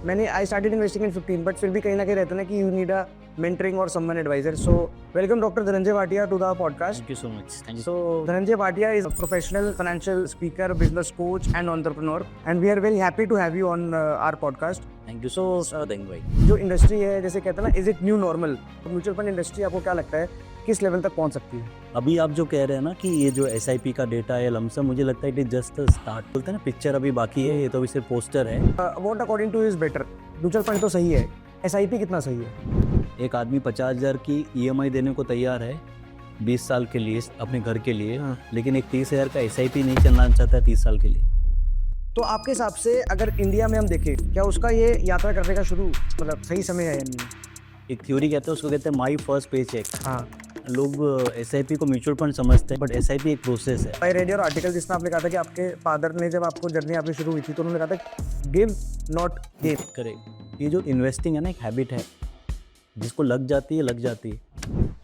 मैंने I started investing in 15 but फिर भी कहीं ना कहीं रहता है ना कि यू नीड अ मेंटरिंग और someone advisor. So welcome doctor Dhananjay Bhatia to the podcast. Thank you so much. Thank you. So Dhananjay Bhatia is a professional financial speaker, business coach and entrepreneur and we are very happy to have you on our podcast. Thank you so much for the invite. जो industry है जैसे कहते हैं ना, is it new normal? Mutual fund industry आपको क्या लगता है किस लेवल तक पहुंच सकती है? अभी आप जो कह रहे हैं ना कि ये जो SIP का डेटा है लमसम, मुझे लगता है इट इज जस्ट स्टार्ट. बोलते हैं ना पिक्चर अभी बाकी है, ये तो अभी सिर्फ पोस्टर है. What according two is better? Mutual fund तो सही है, SIP कितना सही है? एक आदमी 50,000 की EMI देने को तैयार है 20 साल के लिए अपने घर के लिए. हाँ. लेकिन एक 30,000 का SIP नहीं चलना चाहता है 30 साल के लिए. तो आपके हिसाब से अगर इंडिया में हम देखें, क्या उसका ये यात्रा करने का शुरू मतलब सही समय है या नहीं? एक थ्योरी कहते हैं, उसको कहते हैं माई फर्स्ट पे चेक. हाँ. लोग SIP को म्यूचुअल फंड समझते हैं, बट SIP एक प्रोसेस है. आई रेड योर आर्टिकल जिसमें आपने कहा था कि आपके फादर ने जब आपको जर्नी आपकी शुरू हुई थी तो उन्होंने कहा था गिव नॉट गेव. करेक्ट. ये जो इन्वेस्टिंग है ना, एक हैबिट है, जिसको लग जाती है लग जाती है.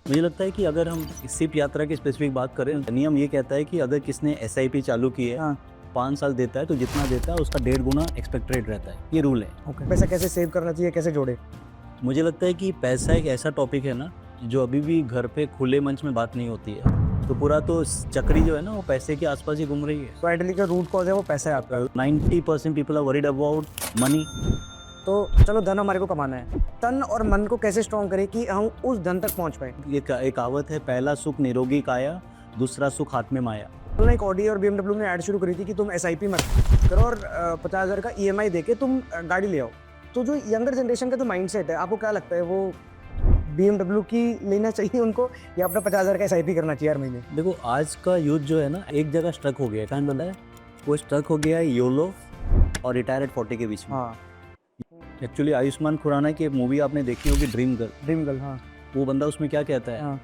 मुझे लगता है कि अगर हम सिप यात्रा की स्पेसिफिक बात करें, नियम ये कहता है कि अगर किसने SIP चालू की है, हाँ. 5 साल देता है तो जितना देता है उसका 1.5 गुना एक्सपेक्ट रेट रहता है. ये रूल है. ओके. पैसा कैसे सेव करना चाहिए, कैसे जोड़े? मुझे लगता है कि पैसा एक ऐसा टॉपिक है ना जो अभी भी घर पे खुले मंच में बात नहीं होती है. तो पूरा तो चक्री जो है ना वो पैसे के आसपास ही घूम रही है. तो आइडियली का रूट कॉज है वो पैसा है आपका. 90% people are worried about money. तो चलो धन हमारे को कमाना है, तन और मन को कैसे स्ट्रॉन्ग करें कि हम उस धन तक पहुंच पाए? ये एक कहावत है, पहला सुख निरोगी काया, दूसरा सुख हाथ में माया. तो एक ऑडी और BMW ने ऐड शुरू करी थी कि तुम SIP मत करो और 50,000 का EMI देके तुम गाड़ी ले आओ. तो जो यंगर जनरेशन का जो माइंडसेट है, आपको क्या लगता है वो BMW की लेना चाहिए उनको या अपना 50,000 का SIP करना चाहिए हर महीने? देखो, आज का यूथ जो है ना एक जगह स्ट्रक हो गया है. कहाँ बोला है वो स्ट्रक हो गया है? योलो और रिटायर एट 40 के बीच में. हाँ. एक्चुअली आयुष्मान खुराना की एक मूवी आपने देखी होगी, ड्रीम गर्ल. हाँ. वो बंदा उसमें क्या कहता है? हाँ.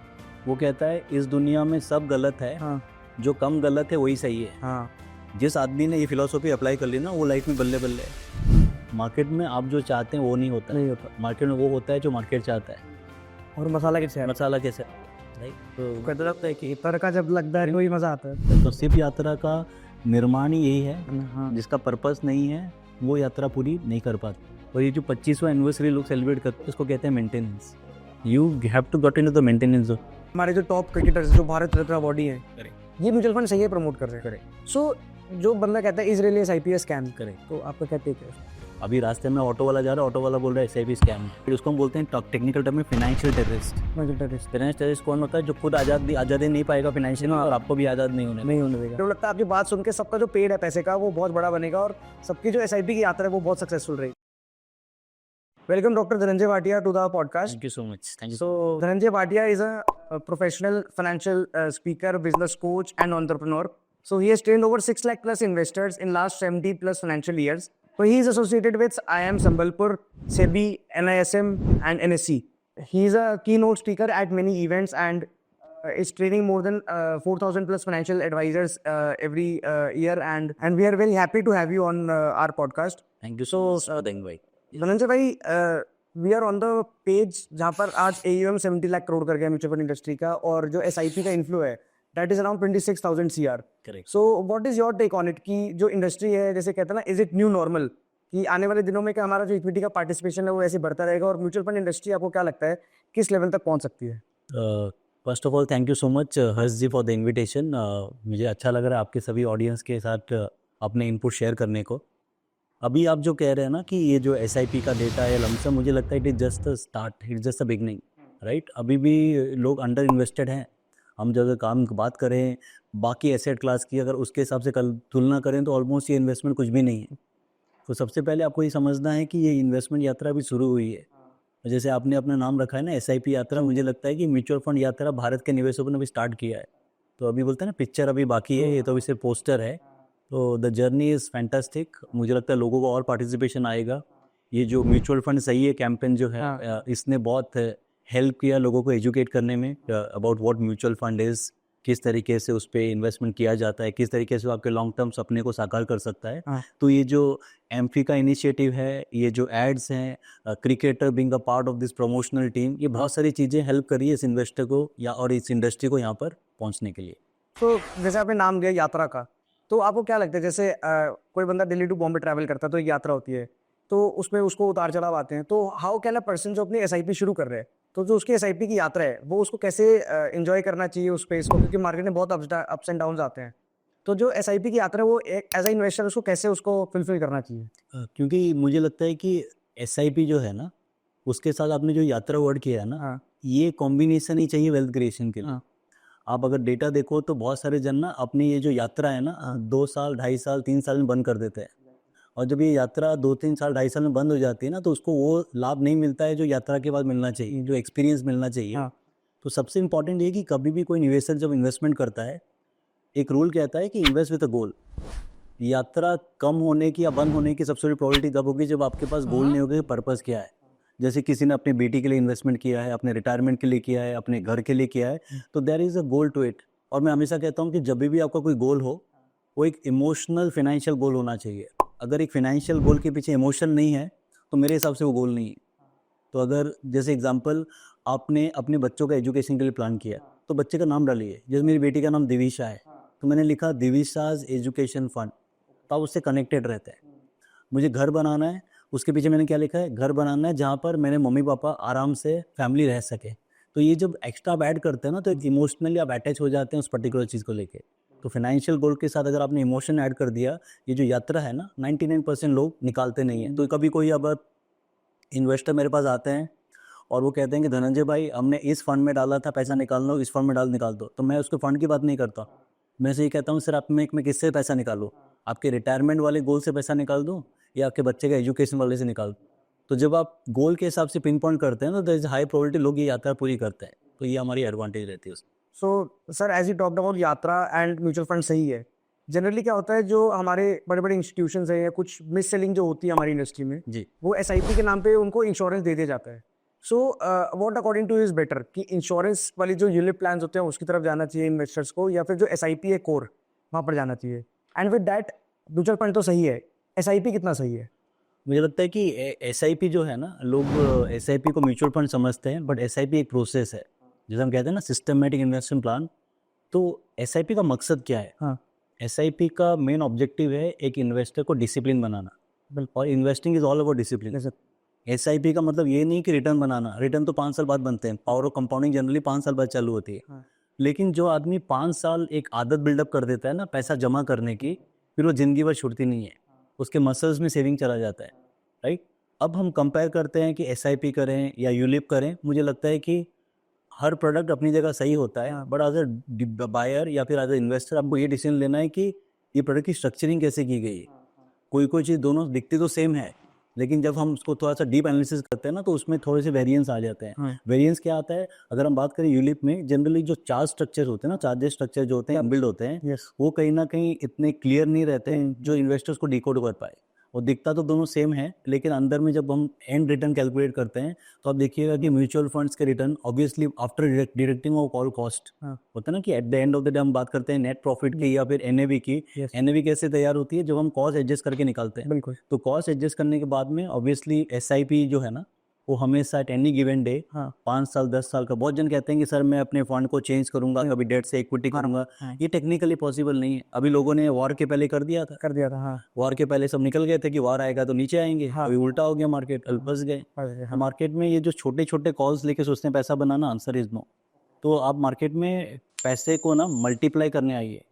वो कहता है इस दुनिया में सब गलत है, हाँ. जो कम गलत है वही सही है. हाँ. जिस आदमी ने ये फिलॉसफी अप्लाई कर ली ना, वो लाइफ में बल्ले बल्ले है. मार्केट में आप जो चाहते हैं वो नहीं होता. मार्केट में वो होता है जो मार्केट चाहता है. और मसाला कैसे है? मसाला कैसे राइट. तो कहते लगता है कि तड़का जब लगता है वही मजा आता है. तो सिप यात्रा का निर्माण ही यही है. हाँ. जिसका पर्पस नहीं है वो यात्रा पूरी नहीं कर पाती. और ये जो 25वां एनिवर्सरी लोग सेलिब्रेट करते हैं उसको कहते हैं maintenance. You have to get into the maintenance. हमारे जो टॉप क्रिकेटर्स जो भारत रत्न अवार्डी हैं, ये म्यूचुअल फंड सही है प्रमोट कर रहे हैं. सो जो बंदा कहता है इजरायली SIP स्कैम करे, तो आपका क्या टेक है? अभी रास्ते में ऑटो वाला जा रहा है, ऑटो वाला बोल रहा है SIP स्कैम. फिर उसको हम बोलते हैं टेक्निकल टर्म में फाइनेंशियल टेररिस्ट. फाइनेंशियल टेररिस्ट कौन होता है? जो खुद आज़ादी नहीं पाएगा फाइनेंशियल, और आपको भी आज़ाद नहीं होने देगा. तो लगता है आपकी बात सुन के सबका जो पेड है पैसे का वो बहुत बड़ा बनेगा और सबकी जो SIP की यात्रा है वो बहुत सक्सेसफुल रहेगी. Welcome Dr. Dhananjay Bhatia to the podcast. Thank you so much. Thank you. So Dhananjay Bhatia is a professional financial speaker, business coach and entrepreneur. So he has trained over 6 lakh plus investors in last 70 plus financial years. So he is associated with IIM Sambalpur, SEBI, NISM and NSE. He is a keynote speaker at many events and is training more than 4,000 plus financial advisors every year and we are very happy to have you on our podcast. Thank you so much for the invite. Dhananjay भाई, we are on the page जहाँ पर आज AUM 70 lakh crore कर गया mutual fund industry का और जो SIP का इन्फ्लो है that is around 26,000 CR. Correct. So what is your take on it कि जो इंडस्ट्री है जैसे कहते हैं ना, इज इट न्यू नॉर्मल कि आने वाले दिनों में क्या हमारा जो इक्विटी का पार्टिसिपेशन है वो ऐसे बढ़ता रहेगा और म्यूचुअल फंड इंडस्ट्री आपको क्या लगता है किस लेवल तक पहुंच सकती है? First of all thank you so much Harsh ji for the invitation. मुझे अच्छा लग रहा है आपके सभी ऑडियंस के साथ अपने इनपुट शेयर करने को. अभी आप जो कह रहे हैं ना कि ये जो SIP का डेटा है लमसम, मुझे लगता है it is just a start, it is just a beginning right. अभी भी लोग अंडर इन्वेस्टेड हैं. हम जब काम की बात करें बाकी एसेट क्लास की, अगर उसके हिसाब से कल तुलना करें तो ऑलमोस्ट ये इन्वेस्टमेंट कुछ भी नहीं है. तो सबसे पहले आपको ये समझना है कि ये इन्वेस्टमेंट यात्रा अभी शुरू हुई है. जैसे आपने अपना नाम रखा है ना SIP यात्रा, मुझे लगता है कि म्यूचुअल फंड यात्रा भारत के निवेशकों ने अभी स्टार्ट किया है. तो अभी बोलते हैं ना पिक्चर अभी बाकी है, ये तो अभी सिर्फ पोस्टर है. तो द जर्नी इज़ फैंटास्टिक. मुझे लगता है लोगों को और पार्टिसिपेशन आएगा. ये जो म्यूचुअल फंड सही है कैंपेन जो है, इसने बहुत हेल्प किया लोगों को एजुकेट करने में about what mutual fund is, किस तरीके से उस पर इन्वेस्टमेंट किया जाता है, किस तरीके से वो आपके लॉन्ग टर्म सपने को साकार कर सकता है. तो ये जो एम्फी का इनिशिएटिव है, ये जो एड्स हैं, cricketer being a part of this promotional team, ये बहुत सारी चीज़ें हेल्प करी है इस इन्वेस्टर को या और इस इंडस्ट्री को यहाँ पर पहुँचने के लिए. तो जैसे आपने नाम दिया यात्रा का, तो आपको क्या लगता है जैसे कोई बंदा दिल्ली टू बॉम्बे ट्रैवल करता है तो एक यात्रा होती है, तो उसमें उसको उतार चढ़ाव आते हैं। तो हाउ कैन अ पर्सन जो अपनी एसआईपी शुरू कर रहे हैं, तो जो उसकी एसआईपी की यात्रा है वो उसको कैसे एंजॉय करना चाहिए उस स्पेस को, क्योंकि मार्केट में बहुत अप्स एंड डाउन्स आते हैं। तो जो एसआईपी की यात्रा है वो एज अ इन्वेस्टर उसको कैसे उसको फुलफिल करना चाहिए? क्योंकि मुझे लगता है कि एसआईपी जो है ना, उसके साथ आपने जो यात्रा वर्ड किया है ना, हाँ, ये कॉम्बिनेशन ही चाहिए वेल्थ क्रिएशन के लिए। हाँ, आप अगर डेटा देखो तो बहुत सारे जन ना अपनी ये जो यात्रा है ना 2 साल 2.5 साल 3 साल में बंद कर देते हैं, और जब ये यात्रा 2-3 साल 2.5 साल में बंद हो जाती है ना, तो उसको वो लाभ नहीं मिलता है जो यात्रा के बाद मिलना चाहिए, जो एक्सपीरियंस मिलना चाहिए। हाँ, तो सबसे इम्पॉर्टेंट ये कि कभी भी कोई निवेशक जब इन्वेस्टमेंट करता है, एक रूल कहता है कि इन्वेस्ट विद अ गोल। यात्रा कम होने की या बंद होने की सबसे बड़ी प्रोबेबिलिटी तब होगी जब आपके पास गोल नहीं होगा कि पर्पस क्या है। जैसे किसी ने अपनी बेटी के लिए इन्वेस्टमेंट किया है, अपने रिटायरमेंट के लिए किया है, अपने घर के लिए किया है, तो there is a goal to it. और मैं हमेशा कहता हूँ कि जब भी आपका कोई गोल हो, वो एक इमोशनल फाइनेंशियल गोल होना चाहिए। अगर एक फाइनेंशियल गोल के पीछे इमोशन नहीं है, तो मेरे हिसाब से वो गोल नहीं है। तो अगर जैसे एग्जांपल आपने अपने बच्चों का एजुकेशन के लिए प्लान किया, तो बच्चे का नाम डालिए। जैसे मेरी बेटी का नाम दिविशा है, तो मैंने लिखा दिविशाज एजुकेशन फंड, तो आप उससे कनेक्टेड रहते हैं। मुझे घर बनाना है, उसके पीछे मैंने क्या लिखा है, घर बनाना है जहाँ पर मेरे मम्मी पापा आराम से फैमिली रह सके। तो ये जब एक्स्ट्रा आप ऐड करते हैं ना, तो इमोशनली आप अटैच हो जाते हैं उस पर्टिकुलर चीज़ को लेके। तो फाइनेंशियल गोल के साथ अगर आपने इमोशन ऐड कर दिया, ये जो यात्रा है ना 99% लोग निकालते नहीं हैं। तो कभी कोई अब इन्वेस्टर मेरे पास आते हैं और वो कहते हैं कि धनंजय भाई हमने इस फंड में डाला था, पैसा निकाल लो, इस फंड में निकाल दो। तो मैं उसके फंड की बात नहीं करता, मैं से ये कहता हूँ सर आप में किससे पैसा निकालूँ, आपके रिटायरमेंट वाले गोल से पैसा निकाल दूँ या आपके बच्चे का एजुकेशन वाले से निकाल दूँ। तो जब आप गोल के हिसाब से पिन पॉइंट करते हैं ना, तो हाई प्रोबेबिलिटी लोग ये यात्रा पूरी करते हैं। तो ये हमारी एडवांटेज रहती है उसमें। So sir as you talked about yatra and mutual fund, सही है। जनरली क्या होता है, जो हमारे बड़े बड़े इंस्टीट्यूशंस हैं या कुछ मिस सेलिंग जो होती है हमारी इंडस्ट्री में, जी। वो एसआईपी के नाम पे उनको इंश्योरेंस दे दिया जाता है। So what according two is better, कि इंश्योरेंस वाली जो यूलिप प्लान्स होते हैं उसकी तरफ जाना चाहिए इन्वेस्टर्स को, या फिर जो एसआईपी है कोर वहाँ पर जाना चाहिए? And with that mutual fund तो सही है, एसआईपी कितना सही है? मुझे लगता है कि एसआईपी जो है ना, लोग एसआईपी को म्यूचुअल फंड समझते हैं, बट एसआईपी एक प्रोसेस है। जैसे हम कहते हैं ना सिस्टमेटिक इन्वेस्टमेंट प्लान। तो एसआईपी का मकसद क्या है? हाँ, एसआईपी का मेन ऑब्जेक्टिव है एक इन्वेस्टर को डिसिप्लिन बनाना। बिल्कुल। और investing is all about discipline. जैसे एसआईपी का मतलब ये नहीं कि रिटर्न बनाना, रिटर्न तो 5 साल बाद बनते हैं। पावर ऑफ कंपाउंडिंग जनरली 5 साल बाद चालू होती है। हाँ, लेकिन जो आदमी 5 साल एक आदत बिल्डअप कर देता है ना पैसा जमा करने की, फिर वो जिंदगी भर छूटती नहीं है, उसके मसल्स में सेविंग चला जाता है। राइट। अब हम कंपेयर करते हैं कि एसआईपी करें या यूलिप करें। मुझे लगता है कि हर प्रोडक्ट अपनी जगह सही होता है, बट एज अ बायर या फिर एज अ इन्वेस्टर आपको ये डिसीजन लेना है कि ये प्रोडक्ट की स्ट्रक्चरिंग कैसे की गई है। कोई कोई चीज़ दोनों दिखती तो सेम है, लेकिन जब हम उसको थोड़ा सा डीप एनालिसिस करते हैं ना, तो उसमें थोड़े से वेरिएंस आ जाते हैं। हाँ, वेरिएंस क्या आता है? अगर हम बात करें यूलिप में, जनरली जो चार्ज स्ट्रक्चर होते हैं ना, चार्जेस स्ट्रक्चर जो होते हैं बिल्ड होते हैं, यस, वो कहीं ना कहीं इतने क्लियर नहीं रहते हैं जो इन्वेस्टर्स को डिकोड कर पाए। और दिखता तो दोनों सेम है, लेकिन अंदर में जब हम एंड रिटर्न कैलकुलेट करते हैं, तो आप देखिएगा कि म्यूचुअल फंड्स के return obviously after deducting of all cost, हाँ, होता है ना कि at the end of the day हम बात करते हैं नेट प्रॉफिट की या फिर एनएवी की। यस, एनएवी कैसे तैयार होती है? जब हम कॉस्ट एडजस्ट करके निकालते हैं। बिल्कुल। तो कॉस्ट एडजस्ट करने के बाद में ऑब्वियसली एसआईपी जो है ना, वो हमेशा एट एनी गिवन डे हाँ, 5 साल 10 साल का, बहुत जन कहते हैं कि सर मैं अपने फंड को चेंज करूंगा, अभी डेट से इक्विटी करूंगा। हाँ, ये टेक्निकली पॉसिबल नहीं है। अभी लोगों ने वॉर के पहले कर दिया था। कर दिया था, हाँ। वॉर के पहले सब निकल गए थे कि वॉर आएगा तो नीचे आएंगे। हाँ, अभी उल्टा हो गया, मार्केट फंस गए। अरे, तो हाँ, मार्केट में ये जो छोटे छोटे कॉल्स लेके सोचते हैं पैसा बनाना, आंसर इज नो। तो आप मार्केट में पैसे को ना मल्टीप्लाई करने आइए,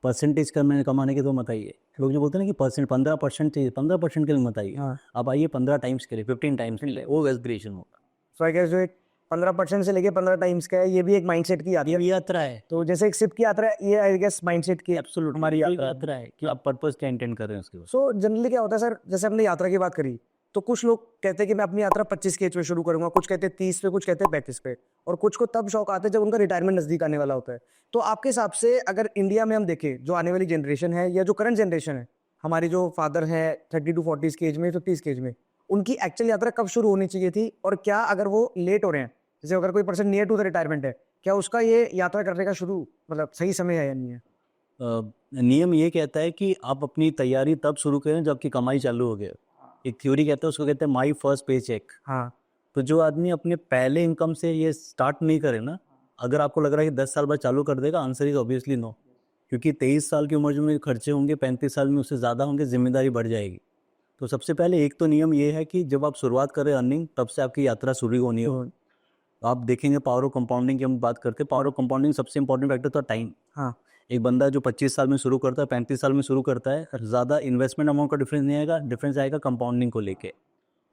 परसेंटेज कमाने के तो मत आइए। लोग जो बोलते हैं ना कि 15% चाहिए, 15% के लिए मत आइए। हाँ। आप आइए 15 टाइम्स के लिए, 15 टाइम्स के लिए, वो वेल्थ क्रिएशन होगा। सो आई गेस जो एक 15% से लेके 15 टाइम्स का है, ये भी एक माइंडसेट की यात्रा ये है। भी यात्रा है। तो जैसे एक सिप की यात्रा है, ये आई गेस माइंडसेट की एब्सोल्युटली हमारी यात्रा है। यात्रा है कि आप पर्पस क्या इंटेंड कर रहे हैं उसके बाद। सो जनरली क्या होता है सर, जैसे हमने यात्रा की बात करी, तो कुछ लोग कहते हैं कि मैं अपनी यात्रा 25 के एज पे शुरू करूंगा, कुछ कहते हैं 30 पे, कुछ कहते हैं 35 पे, और कुछ को तब शौक आता है जब उनका रिटायरमेंट नजदीक आने वाला होता है। तो आपके हिसाब से अगर इंडिया में हम देखें, जो आने वाली जनरेशन है या जो करंट जनरेशन है, हमारी जो फादर है 30 to 40 के एज में, 50 के एज में, उनकी एक्चुअल यात्रा कब शुरू होनी चाहिए थी? और क्या अगर वो लेट हो रहे हैं, जैसे अगर कोई person near to the retirement है, क्या उसका ये यात्रा करने का शुरू मतलब सही समय है या नहीं है? नियम ये कहता है कि आप अपनी तैयारी तब शुरू करें जब आपकी कमाई चालू हो गए। एक थ्योरी कहता है, उसको कहते हैं माई फर्स्ट पे चेक। हाँ, तो जो आदमी अपने पहले इनकम से ये स्टार्ट नहीं करे ना, अगर आपको लग रहा है कि 10 साल बाद चालू कर देगा, आंसर इज ऑब्वियसली नो। क्योंकि 23 साल की उम्र में खर्चे होंगे, 35 साल में उससे ज़्यादा होंगे, जिम्मेदारी बढ़ जाएगी। तो सबसे पहले एक तो नियम ये है कि जब आप शुरुआत करें अर्निंग, तब से आपकी यात्रा शुरू होनी है। तो आप देखेंगे पावर ऑफ कंपाउंडिंग की हम बात करते हैं, पावर ऑफ कंपाउंडिंग सबसे इंपॉर्टेंट फैक्टर तो टाइम। हाँ एक बंदा जो 25 साल में शुरू करता है, 35 साल में शुरू करता है, ज़्यादा इन्वेस्टमेंट अमाउंट का डिफरेंस नहीं आएगा, डिफरेंस आएगा कंपाउंडिंग को लेके।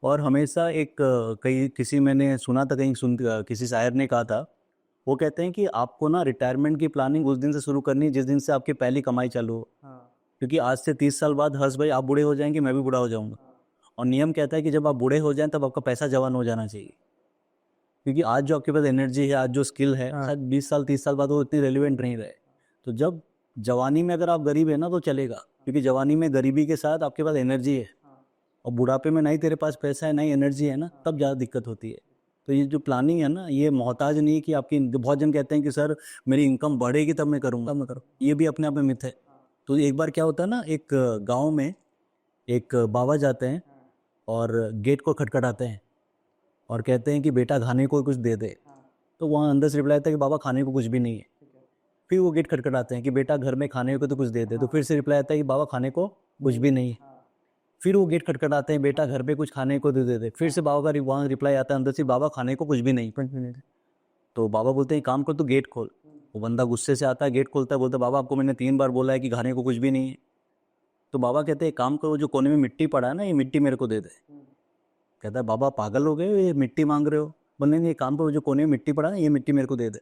और हमेशा एक कहीं किसी मैंने सुना था, कहीं किसी शायर ने कहा था, वो कहते हैं कि आपको ना रिटायरमेंट की प्लानिंग उस दिन से शुरू करनी है जिस दिन से आपकी पहली कमाई चालू हो। क्योंकि आज से 30 साल बाद हर्ष भाई आप बूढ़े हो जाएंगे, मैं भी बूढ़ा हो जाऊंगा। और नियम कहता है कि जब आप बूढ़े हो जाएं तब आपका पैसा जवान हो जाना चाहिए। क्योंकि आज जो आपके पास एनर्जी है, आज जो स्किल है, शायद 20 साल 30 साल बाद वो इतनी रेलिवेंट नहीं रहे। तो जब जवानी में अगर आप गरीब है ना तो चलेगा, क्योंकि जवानी में गरीबी के साथ आपके पास एनर्जी है। और बुढ़ापे में नहीं तेरे पास पैसा है, नहीं एनर्जी है ना, तब ज़्यादा दिक्कत होती है। तो ये जो प्लानिंग है ना, ये मोहताज नहीं है कि आपकी, बहुत जन कहते हैं कि सर मेरी इनकम बढ़ेगी तब मैं करूँगा, ये भी अपने आप में मिथ है। तो एक बार क्या होता है ना, एक गाँव में एक बाबा जाते हैं और गेट को खटखटाते हैं और कहते हैं कि बेटा खाने को कुछ दे दे। तो वहाँ अंदर से रिप्लाई आता है कि बाबा खाने को कुछ भी नहीं है। फिर वो गेट खटखटाते हैं कि बेटा घर में खाने को तो कुछ दे दे। तो फिर से रिप्लाई आता है कि बाबा खाने को कुछ भी नहीं है। फिर वो गेट खटखटाते हैं, बेटा घर पे कुछ खाने को दे दे। फिर से बाबा का वहाँ रिप्लाई आता है अंदर से, बाबा खाने को कुछ भी नहीं। तो बाबा बोलते हैं काम कर, तो गेट खोल। वो बंदा गुस्से से आता है, गेट खोलता है, बोलता है बाबा आपको मैंने 3 बार बोला है कि खाने को कुछ भी नहीं है। तो बाबा कहते हैं काम करो, जो कोने में मिट्टी पड़ा है ना, ये मिट्टी मेरे को दे दे। कहता है बाबा पागल हो गए, ये मिट्टी मांग रहे हो? बोले नहीं, काम करो, जो कोने में मिट्टी पड़ा है ना, ये मिट्टी मेरे को दे दे।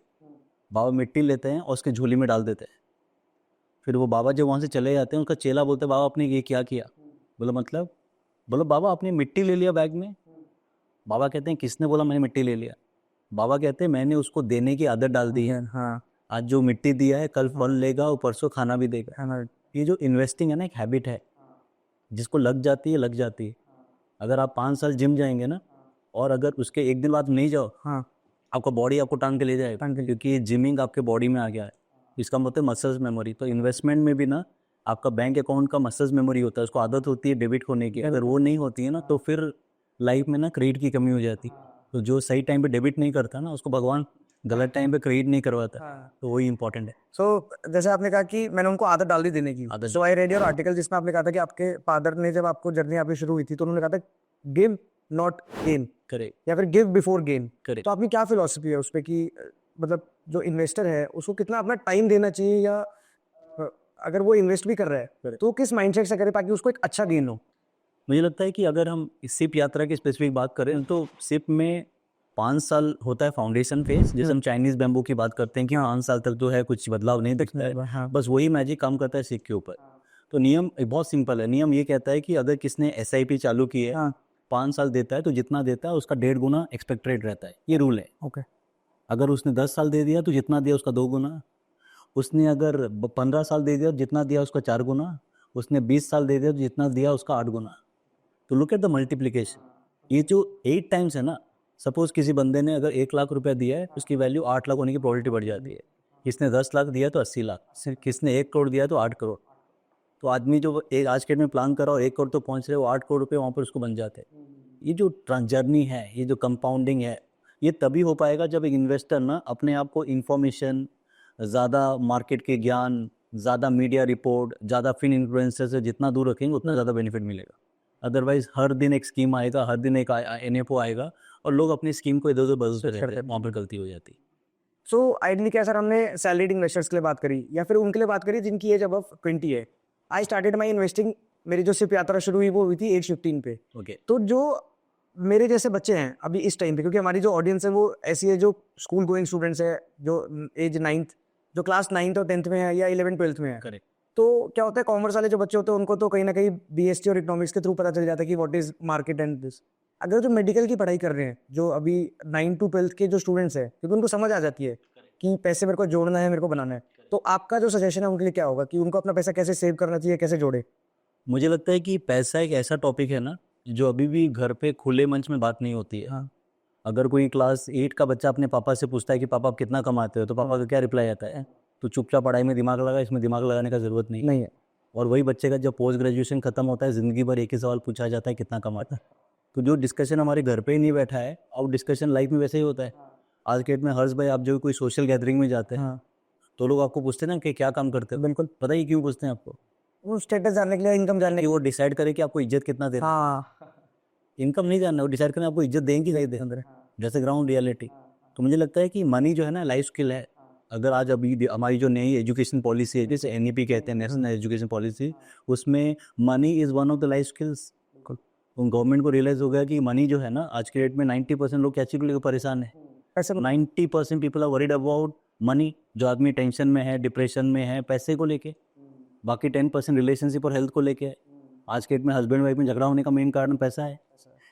बाबा मिट्टी लेते हैं और उसके झोली में डाल देते हैं। फिर वो बाबा जब वहाँ से चले जाते हैं, उनका चेला बोलते हैं बाबा आपने ये क्या किया? बोला मतलब? बोलो बाबा आपने मिट्टी ले लिया बैग में। बाबा कहते हैं किसने बोला मैंने मिट्टी ले लिया? बाबा कहते हैं मैंने उसको देने की आदत डाल दी है। हाँ आज जो मिट्टी दिया है कल फल लेगा और परसों खाना भी देगा। ये जो इन्वेस्टिंग है ना, एक हैबिट है, जिसको लग जाती है लग जाती है। अगर आप 5 साल जिम जाएंगे ना, और अगर उसके एक दिन बाद नहीं जाओ, हाँ आपका बॉडी आपको टांग के ले जाएगा, क्योंकि जिमिंग आपके बॉडी में आ गया है। इसका मतलब मसल्स मेमोरी। तो इन्वेस्टमेंट में भी ना, आपका बैंक अकाउंट का मसल्स मेमोरी होता है, उसको आदत होती है डेबिट होने की। अगर वो नहीं होती है ना, तो फिर लाइफ में ना क्रेडिट की कमी हो जाती। तो जो सही टाइम पे डेबिट नहीं करता ना, उसको भगवान गलत टाइम पे क्रेडिट नहीं करवाता। तो वही इंपॉर्टेंट है। सो जैसे आपने कहा कि मैंने उनको आदत डाल दी देने की। आदत। सो आई रेड योर आर्टिकल जिसमें आपने कहा था कि आपके फादर ने जब आपको जर्नी आपकी शुरू हुई थी तो उन्होंने कहा था गिव नॉट गेन, करेक्ट या फिर गिव बिफोर गेन। करेक्ट। तो आपकी क्या फिलॉसफी है उस पर कि मतलब जो इन्वेस्टर है उसको कितना अपना टाइम देना चाहिए, या अगर वो इन्वेस्ट भी कर रहा है तो किस माइंडसेट से करे ताकि उसको एक अच्छा गेन हो? मुझे लगता है कि अगर हम इस सिप यात्रा की स्पेसिफिक बात करें तो सिप में 5 साल होता है फाउंडेशन फेज, जैसे हम चाइनीज बैम्बू की बात करते हैं कि 5 साल तक जो है कुछ बदलाव नहीं दिखता है। हाँ। बस वही मैजिक काम करता है सिप के ऊपर। तो नियम बहुत सिंपल है। नियम ये कहता है कि अगर किसने SIP चालू की है, हाँ 5 साल देता है तो जितना देता है उसका 1.5 गुना एक्सपेक्ट रेट रहता है। ये रूल है। ओके। अगर उसने 10 साल दे दिया तो जितना दिया उसका 2 गुना। उसने अगर 15 साल दे दिया तो जितना दिया उसका 4 गुना। उसने 20 साल दे दिया तो जितना दिया उसका 8 गुना। तो लुक एट द मल्टीप्लिकेशन। ये जो 8 टाइम्स है ना, सपोज किसी बंदे ने अगर 1 लाख रुपया दिया है, उसकी वैल्यू 8 लाख होने की प्रोबेबिलिटी बढ़ जाती है। किसने 10 लाख दिया तो 80 लाख, किसने 1 करोड़ दिया तो 8 करोड़। तो आदमी जो एक आज के डेट में प्लान कर रहा हो 1 करोड़ तो पहुंच रहे, वो 8 करोड़ रुपये वहाँ पर उसको बन जाते हैं। ये जो जर्नी है, ये जो कंपाउंडिंग है, ये तभी हो पाएगा जब एक इन्वेस्टर ना अपने आप को इन्फॉर्मेशन, ज़्यादा मार्केट के ज्ञान, ज़्यादा मीडिया रिपोर्ट, ज़्यादा फिन इन्फ्लुएंसर से जितना दूर रखेंगे उतना ज़्यादा बेनिफिट मिलेगा। अदरवाइज हर दिन एक स्कीम आएगा, हर दिन एक NFO आएगा और लोग अपनी स्कीम को इधर उधर बदलते रहते हैं, वहाँ पर गलती हो जाती है। सो आइडली क्या सर, हमने सैलरीड इन्वेस्टर्स के लिए बात करी या फिर उनके लिए बात करी जिनकी एज अबव 20 है। आई स्टार्टेड माई इन्वेस्टिंग, मेरी जो सिप यात्रा शुरू हुई वो हुई थी एज 15 पे। ओके। तो जो मेरे जैसे बच्चे हैं अभी इस टाइम पे, क्योंकि हमारी जो ऑडियंस है वो ऐसी है जो स्कूल गोइंग स्टूडेंट्स है, जो एज 9th, जो क्लास 9th और 10th में है या 11th 12th में है। करेक्ट। तो क्या होता है, कॉमर्स वाले जो बच्चे होते हैं उनको तो कहीं ना कहीं BST और इकोनॉमिक्स के थ्रू पता चल जाता है कि what is market and this. अगर जो मेडिकल की पढ़ाई कर रहे हैं, जो अभी 9 to 12 के जो स्टूडेंट्स हैं, क्योंकि उनको समझ आ जाती है कि पैसे मेरे को जोड़ना है, मेरे को बनाना है, तो आपका जो सजेशन है उनके लिए क्या होगा कि उनको अपना पैसा कैसे सेव करना चाहिए, कैसे जोड़े? मुझे लगता है कि पैसा एक ऐसा टॉपिक है ना जो अभी भी घर पे खुले मंच में बात नहीं होती है। हाँ। अगर कोई क्लास 8 का बच्चा अपने पापा से पूछता है कि पापा आप कितना कमाते हो, तो पापा का क्या रिप्लाई आता है? तो चुपचाप पढ़ाई में दिमाग लगा, इसमें दिमाग लगाने का ज़रूरत नहीं है। और वही बच्चे का जब पोस्ट ग्रेजुएशन खत्म होता है, ज़िंदगी भर एक ही सवाल पूछा जाता है कितना कमाता है। तो जो डिस्कशन हमारे घर पे ही नहीं बैठा है, और डिस्कशन लाइफ में वैसे ही होता है। आज के डेट में हर्ष भाई, आप जो कोई सोशल गैदरिंग में जाते हैं, तो लोग आपको पूछते हैं ना कि क्या काम करते हो। बिल्कुल। पता ही क्यों पूछते हैं आपको? वो स्टेटस जानने के लिए, इनकम जानने कि के वो डिसाइड करे कि आपको इज्जत कितना लिए। देना हाँ, इनकम नहीं जानना, वो डिसाइड करना आपको इज्जत दें कि नहीं दें, अंदर जैसे ग्राउंड रियलिटी। तो मुझे लगता है कि मनी जो है ना लाइफ स्किल है। अगर आज अभी हमारी जो नई एजुकेशन पॉलिसी है जैसे एनईपी कहते हैं, नेशनल एजुकेशन पॉलिसी, उसमें money is one of the life skills. Government को रियलाइज़ हो गया कि मनी जो है ना आज के डेट में 90% लोग क्या चीज़ को लेकर परेशान है। पैसे को 90% people are worried about money. जो आदमी टेंशन में है, डिप्रेशन में है, पैसे को लेके। बाकी 10% रिलेशनशिप और हेल्थ को लेके है। आज के डेट में हस्बैंड वाइफ में झगड़ा होने का मेन कारण पैसा है।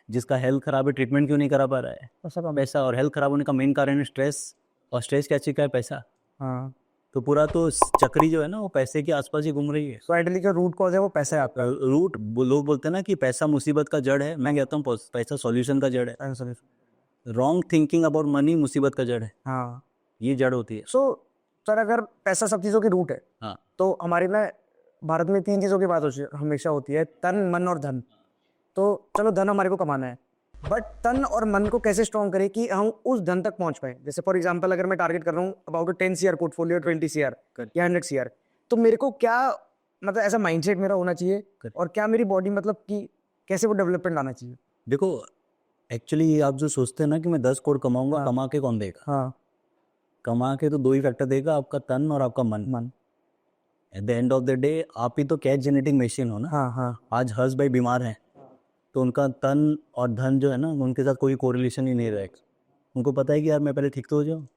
जिसका हेल्थ खराब है ट्रीटमेंट क्यों नहीं करा पा रहा है, पैसा का। पैसा। और हेल्थ खराब होने का मेन कारण है स्ट्रेस, और स्ट्रेस क्या चीज़ का है, पैसा। हाँ, तो पूरा तो चक्री जो है ना वो पैसे के आसपास ही घूम रही है। तो आइडियली जो रूट कॉज है वो पैसा है आपका। रूट लोग बोलते हैं ना कि पैसा मुसीबत का जड़ है, मैं कहता हूँ पैसा सॉल्यूशन का जड़ है। Answer. Wrong thinking about money मुसीबत का जड़ है, हाँ, ये जड़ होती है। सो सर अगर पैसा सब चीज़ों की रूट है, हाँ तो हमारी ना भारत में 3 चीज़ों की बात हमेशा होती है, तन, मन और धन। तो चलो धन हमारे को कमाना है, बट तन और मन को कैसे स्ट्रॉन्ग करें कि हम उस धन तक पहुंच पाए। जैसे फॉर एग्जांपल अगर मैं टारगेट कर रहा हूँ अबाउट 10 CR पोर्टफोलियो, 20 CR या 100 CR, तो मेरे को क्या मतलब ऐसा माइंडसेट मेरा होना चाहिए, और क्या मेरी बॉडी मतलब कि कैसे वो डेवलपमेंट लाना चाहिए। देखो, एक्चुअली ये आप जो सोचते हैं ना कि मैं 10 करोड़ कमाऊंगा, हाँ। कमा के कौन देगा? हाँ, कमा के तो दो ही फैक्टर देगा, आपका तन और आपका मन। मन। At the end of the day आप ही तो कैश जनरेटिंग मशीन हो ना। हाँ हाँ आज हर्ष भाई बीमार हैं तो उनका तन और धन जो है ना उनके साथ कोई कोरिलेशन ही नहीं रहेगा। उनको पता है कि यार मैं पहले ठीक तो हो जाऊँ।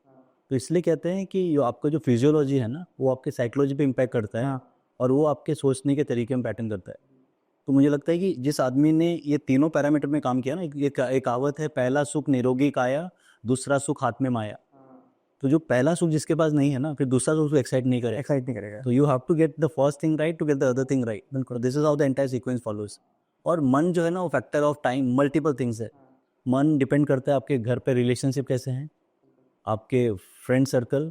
तो इसलिए कहते हैं कि जो आपका जो फिजियोलॉजी है ना वो आपके साइकोलॉजी पे इम्पैक्ट करता है, हाँ। और वो आपके सोचने के तरीके में पैटर्न करता है। तो मुझे लगता है कि जिस आदमी ने ये तीनों पैरामीटर में काम किया ना, एक कहावत है, पहला सुख निरोगी काया, दूसरा सुख हाथ में माया। तो जो पहला सुख जिसके पास नहीं है ना, फिर दूसरा सुख उसको एक्साइट नहीं करेगा। एक्साइट नहीं करेगा। तो you have to get the first thing right to get the other thing right. बिल्कुल, this is how the entire sequence follows. और मन जो है ना वो factor of time, multiple things है। मन डिपेंड करता है आपके घर पे रिलेशनशिप कैसे हैं, आपके फ्रेंड सर्कल,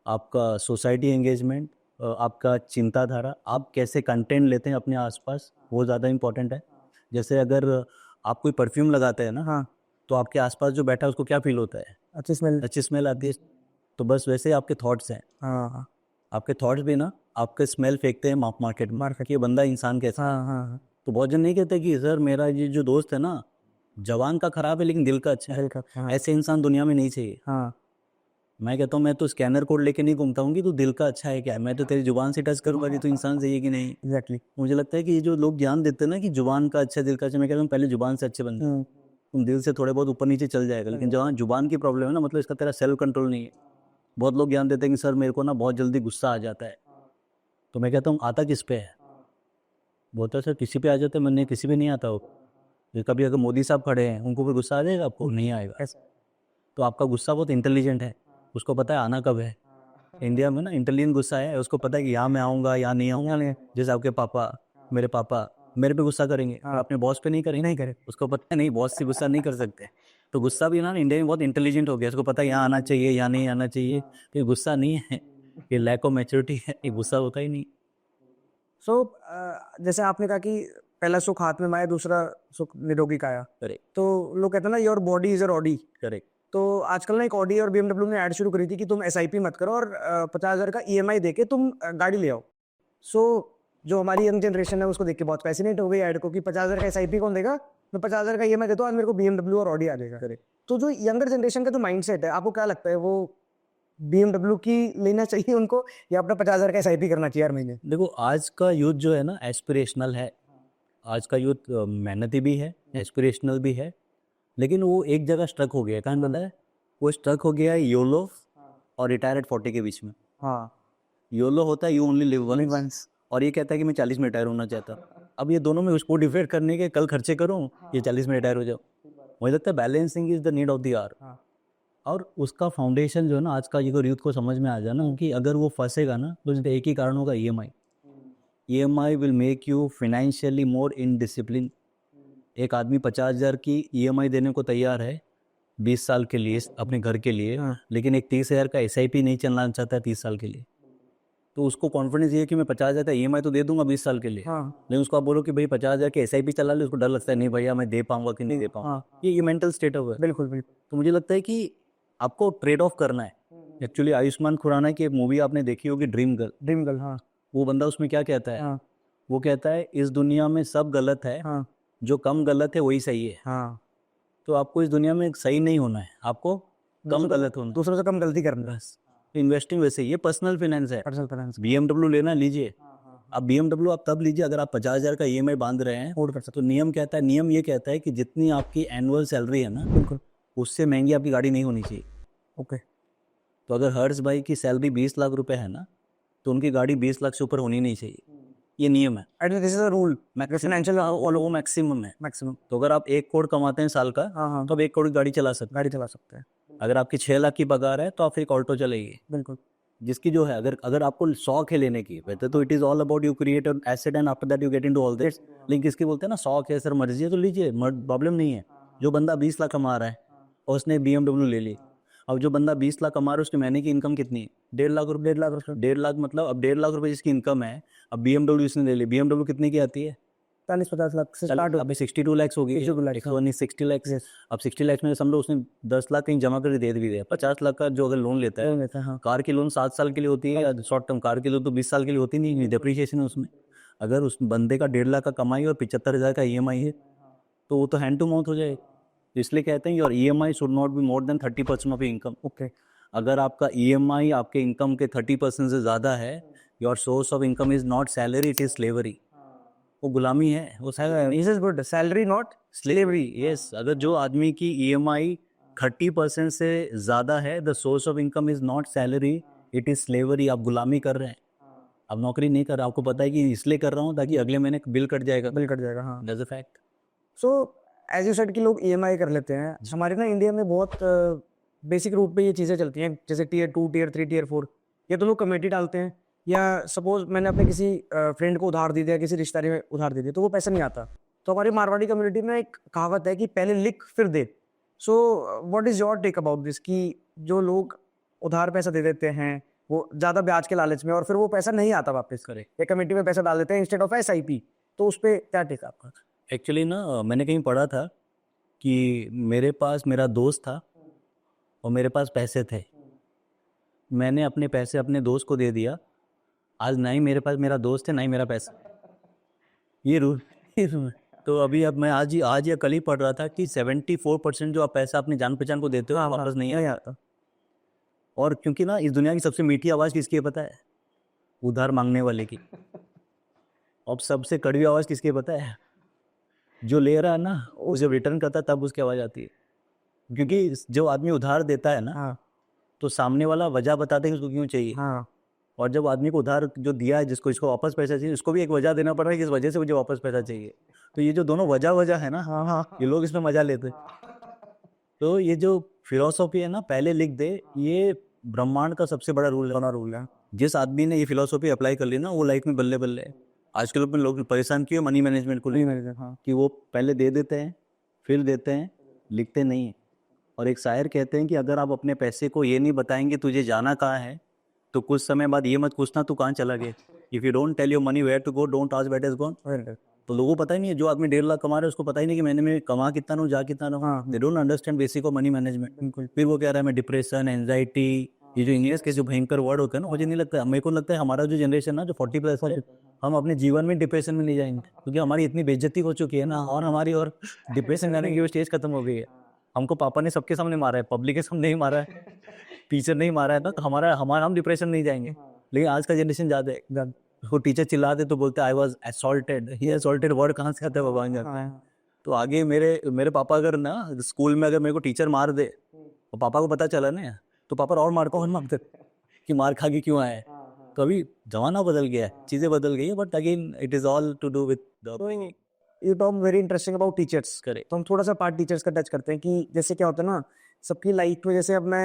आपका सोसाइटी एंगेजमेंट, आपका चिंताधारा, आप कैसे कंटेंट लेते हैं अपने आसपास, वो ज़्यादा इंपॉर्टेंट है। जैसे अगर आप कोई परफ्यूम लगाते हैं ना, हाँ, तो आपके आसपास जो बैठा है उसको क्या फील होता है? अच्छी स्मेल। अच्छी स्मेल आती है। तो बस वैसे ही आपके थॉट्स हैं। हाँ आपके थॉट्स भी ना आपके स्मेल फेंकते हैं मार्केट में कि ये बंदा इंसान कैसा है। हाँ हाँ तो बहुत जन नहीं कहते कि सर मेरा ये जो दोस्त है ना जवान का खराब है लेकिन दिल का अच्छा है। दिल का, हाँ। ऐसे इंसान दुनिया में नहीं चाहिए। हाँ, मैं कहता हूँ मैं तो स्कैनर कोड लेके नहीं घूमता हूँ कि तू दिल का अच्छा है क्या, मैं तो तेरी जुबान से टच करूँगा कि तू इंसान सही है कि नहीं। एग्जैक्टली। मुझे लगता है कि ये जो लोग ज्ञान देते हैं ना कि जुबान का अच्छा दिल का अच्छा, मैं कहता हूँ पहले जुबान से अच्छे बन जाओ। तुम दिल से थोड़े बहुत ऊपर नीचे चल जाएगा, लेकिन जहाँ जुबान की प्रॉब्लम है ना, मतलब इसका तेरा सेल्फ कंट्रोल नहीं है। बहुत लोग ज्ञान देते हैं कि सर मेरे को ना बहुत जल्दी गुस्सा आ जाता है। तो मैं कहता हूँ आता किस पे है? बोलता है सर किसी पे आ जाता है, मैंने किसी पे नहीं आता हो। ये कभी अगर मोदी साहब खड़े हैं उनको फिर गुस्सा आ जाएगा आपको? नहीं आएगा। तो आपका गुस्सा बहुत इंटेलिजेंट है, उसको पता है आना कब है। इंडिया में ना इंटेलिजेंट गुस्सा है, उसको पता है कि यहाँ मैं आऊँगा यहाँ नहीं आऊँगा। जैसे आपके पापा, मेरे पापा मेरे पे गुस्सा करेंगे, हाँ। अपने बॉस पे नहीं करेंगे। नहीं करे। उसको पता है नहीं बॉस से गुस्सा नहीं कर सकते। तो गुस्सा भी ना इंडिया में बहुत इंटेलिजेंट हो गया, उसको पता है यहाँ आना चाहिए यहाँ नहीं आना चाहिए। तो ये गुस्सा नहीं है, ये लैक ऑफ मैच्योरिटी है, ये गुस्सा होता ही नहीं। सो जैसे आपने कहा कि पहला सुख हाथ में माया, दूसरा सुख निरोगी काया। करेक्ट तो लोग कहते हैं ना your body is your Audi. Correct. तो आजकल ना एक ऑडी और BMW ने ऐड शुरू करी थी कि तुम SIP मत करो और 50,000 का EMI देके तुम गाड़ी ले आओ। सो जो हमारी यंग जनरेशन है उसको देख के बहुत पैसिनेट हो गई ऐड को कि 50,000 का SIP कौन देगा, मैं 50,000 का EMI देता हूँ, आज मेरे को BMW और ऑडी आ जाएगा। तो जो यंगर जनरेशन का जो माइंडसेट है, आपको क्या लगता है वो BMW की लेना चाहिए उनको, या अपना 50,000 का SIP करना चाहिए हर महीने? देखो आज का यूथ जो है ना एस्पिरेशनल है। आज का यूथ मेहनती भी है, एस्पिरेशनल भी है, लेकिन वो एक जगह स्ट्रक हो गया है। कहाँ पता है? वो स्ट्रक हो गया है योलो और रिटायर एट 40 के बीच में। हाँ, योलो होता है यू ओनली लिव वंस, और ये कहता है कि मैं 40 में रिटायर होना चाहता हूँ। अब ये दोनों में उसको डिफेंड करने के कल खर्चे करूँ, ये 40 में रिटायर हो जाओ। मुझे लगता है balancing is the need of the hour. हाँ। और उसका फाउंडेशन जो है ना आज का ये यूथ को समझ में आ जाए ना कि अगर वो फंसेगा ना तो इसका एक ही कारण होगा, EMI। EMI will make you financially more indiscipline. एक आदमी 50,000 की EMI देने को तैयार है 20 साल के लिए अपने घर के लिए, हाँ। लेकिन एक 30,000 का SIP नहीं चलाना चाहता है 30 साल के लिए। तो उसको कॉन्फिडेंस ये है कि मैं 50,000 का EMI तो दे दूंगा 20 साल के लिए, हाँ। लेकिन उसको आप बोलो कि भाई 50,000 के SIP चला ले, उसको डर लगता है नहीं भैया मैं दे पाऊंगा कि नहीं दे पाऊंगा। हाँ। ये मेंटल स्टेट है। बिल्कुल बिल्कुल। तो मुझे लगता है कि आपको ट्रेड ऑफ करना है। एक्चुअली आयुष्मान खुराना की एक मूवी आपने देखी होगी ड्रीम गर्ल। Dream girl. हाँ वो बंदा उसमें क्या कहता है, हाँ वो कहता है इस दुनिया में सब गलत है, हाँ जो कम गलत है वही सही है। हाँ, तो आपको इस दुनिया में सही नहीं होना है, आपको कम गलत होना है। दूसरों से कम गलती करना है। बस इन्वेस्टिंग वैसे ही, ये पर्सनल फाइनेंस है। पर्सनल फाइनेंस BMW लेना लीजिए, अब BMW आप तब लीजिए अगर आप 50,000 का EMI बांध रहे हैं। अफोर्ड कर सकते तो नियम ये कहता है कि जितनी आपकी एनुअल सैलरी है ना, हो। बिल्कुल। उससे महंगी आपकी गाड़ी नहीं होनी चाहिए। ओके। तो अगर हर्ष भाई की सैलरी 20 लाख रुपए है ना, तो उनकी गाड़ी 20 लाख से ऊपर होनी नहीं चाहिए, ये नियम है। And this is a rule, financial वो मैक्सिमम है। मैक्सिमम। तो अगर आप 1 करोड़ कमाते हैं साल का, हाँ हाँ, तो आप 1 करोड़ की गाड़ी चला सकते गाड़ी चला सकते हैं। हैं। अगर आपकी 6 लाख की पगार है तो आप फिर एक ऑल्टो चलाइए, बिल्कुल। जिसकी जो है, अगर अगर आपको शौक है लेने की, वैसे तो it is all about you create an asset and after that you get into all this. लेकिन किसकी बोलते हैं ना, शौक है सर, मर्जी है तो लीजिए, प्रॉब्लम नहीं है। जो बंदा 20 लाख कमा रहा है और उसने BMW ले ली, अब जो बंदा 20 लाख कमा रहा है उसकी महीने की इनकम कितनी है? 1.5 लाख रुपये। 1.5 लाख रुपये। 1.5 लाख मतलब अब 1.5 लाख रुपए जिसकी इनकम है, अब BMW इसने ले ली, BMW कितने की आती है? 40-50 लाख से स्टार्ट अभी 62 लाख होगी, 62 lakhs, 60 लाख। Yes. अब 60 लाख में समझो उसने 10 लाख कहीं जमा कर दे भी दिया। 50 लाख का जो अगर लोन लेता है, लेता है। हाँ कार की लोन 7 साल के लिए होती है, या शॉर्ट टर्म कार की लोन तो 20 साल के लिए होती नहीं, डिप्रिशिएशन है उसमें। अगर उस बंदे का 1.5 लाख का कमाई और 75,000 का EMI है, तो वो तो हैंड टू माउथ हो जाए। इसलिए कहते हैं your EMI should not be more than 30% of income. Okay. अगर आपका EMI आपके इनकम के 30% से ज़्यादा है, your source of income is not salary, it is slavery. वो गुलामी है, वो this is good, salary not slavery. Yes, अगर जो आदमी की EMI 30% से ज़्यादा है, the source of income is not salary, it is slavery. आप गुलामी कर रहे हैं, आप नौकरी नहीं कर रहे। आपको पता है कि इसलिए कर रहा हूँ ताकि अगले महीने बिल कट जाएगा। बिल कट जाएगा। हाँ। That's a fact. So as you said कि लोग EMI कर लेते हैं। हमारे ना इंडिया में बहुत बेसिक रूट पे ये चीज़ें चलती हैं, जैसे Tier 2, Tier 3, Tier 4। या तो लोग कमेटी डालते हैं, या सपोज मैंने अपने किसी फ्रेंड को उधार दे दिया, किसी रिश्तेदार में उधार दे दिया, तो वो पैसा नहीं आता। तो हमारी मारवाड़ी कम्युनिटी में एक कहावत है कि पहले लिख फिर दे। So what is your take about this, कि जो लोग उधार पैसा दे देते हैं वो ज़्यादा ब्याज के लालच में, और फिर वो पैसा नहीं आता वापस करे, या कमेटी में पैसा डाल देते हैं इंस्टेड ऑफ SIP, तो उस पर क्या टेक आपका? एक्चुअली ना मैंने कहीं पढ़ा था कि मेरे पास मेरा दोस्त था और मेरे पास पैसे थे। मैंने अपने पैसे अपने दोस्त को दे दिया। आज ना ही मेरे पास मेरा दोस्त है, ना ही मेरा पैसा। ये रूल तो अभी अब मैं आज या कल ही पढ़ रहा था कि 74% जो आप पैसा अपनी जान पहचान को देते हो वापस नहीं नहीं आता। आता। और क्योंकि ना इस दुनिया की सबसे मीठी आवाज़ किसकी है पता है? उधार मांगने वाले की। अब सबसे कड़वी आवाज़ किसकी है पता है? जो ले रहा है ना, वो जब रिटर्न करता है तब उसकी आवाज़ आती है। क्योंकि जो आदमी उधार देता है ना, हाँ तो सामने वाला वजह बताते हैं कि उसको क्यों चाहिए। हाँ। और जब आदमी को उधार जो दिया है, जिसको इसको वापस पैसा चाहिए, उसको भी एक वजह देना पड़ रहा है कि इस वजह से मुझे वापस पैसा चाहिए। तो ये जो दोनों वजह है ना, हाँ हाँ। ये लोग इसमें मजा लेते हैं। तो ये जो फिलॉसफी है ना, पहले लिख दे, ये ब्रह्मांड का सबसे बड़ा रूल है। जिस आदमी ने ये फिलॉसफी अप्लाई कर ली ना, वो लाइफ में बल्ले बल्ले है। आजकल में लोग परेशान किए मनी मैनेजमेंट को लेकर, हाँ कि वो पहले दे देते हैं, फिर देते हैं, लिखते नहीं हैं। और एक शायर कहते हैं कि अगर आप अपने पैसे को ये नहीं बताएंगे तुझे जाना कहाँ है, तो कुछ समय बाद ये मत पूछना तू कहाँ चला गया। If you don't tell your money where to go, don't ask where is gone. तो लोगों को पता ही नहीं है, जो आदमी 1.5 लाख कमा रहा है उसको पता ही नहीं कि मैंने में कमा कितना हूँ, जा कितना हूँ। They don't understand basic of money management. फिर वो कह रहा है मैं डिप्रेशन, एंजाइटी, ये जो इंग्लिश के जो भयंकर वर्ड होते हैं ना, मुझे नहीं लगता, मेरे को लगता है हमारा जो जनरेशन ना, जो 40+ है, हम अपने जीवन में डिप्रेशन में नहीं जाएंगे, क्योंकि हमारी इतनी बेइज्जती हो चुकी है ना, और हमारी और डिप्रेशन जाने की वो स्टेज खत्म हो गई है। हमको पापा ने सबके सामने मारा है, पब्लिक के सामने नहीं मारा है, टीचर नहीं मारा है ना, तो हमारा हम डिप्रेशन नहीं जाएंगे। लेकिन आज का जनरेशन ज़्यादा है, उसको टीचर चिल्ला दे तो बोलते आई वॉज असॉल्टेड। ये असॉल्टेड वर्ड कहाँ से आता है भगवान जाने। तो आगे मेरे पापा अगर ना स्कूल में अगर मेरे को टीचर मार दे और पापा को पता चला ना, तो पापा और मारते कि मार खा के क्यों आए। तो अभी जमाना बदल गया है, चीज़ें बदल गई है, but again it is all to do with you talk very interesting about teachers. Correct. तो हम थोड़ा सा पार्ट टीचर्स का टच करते हैं, कि जैसे क्या होता है ना सबकी लाइफ में, जैसे अब मैं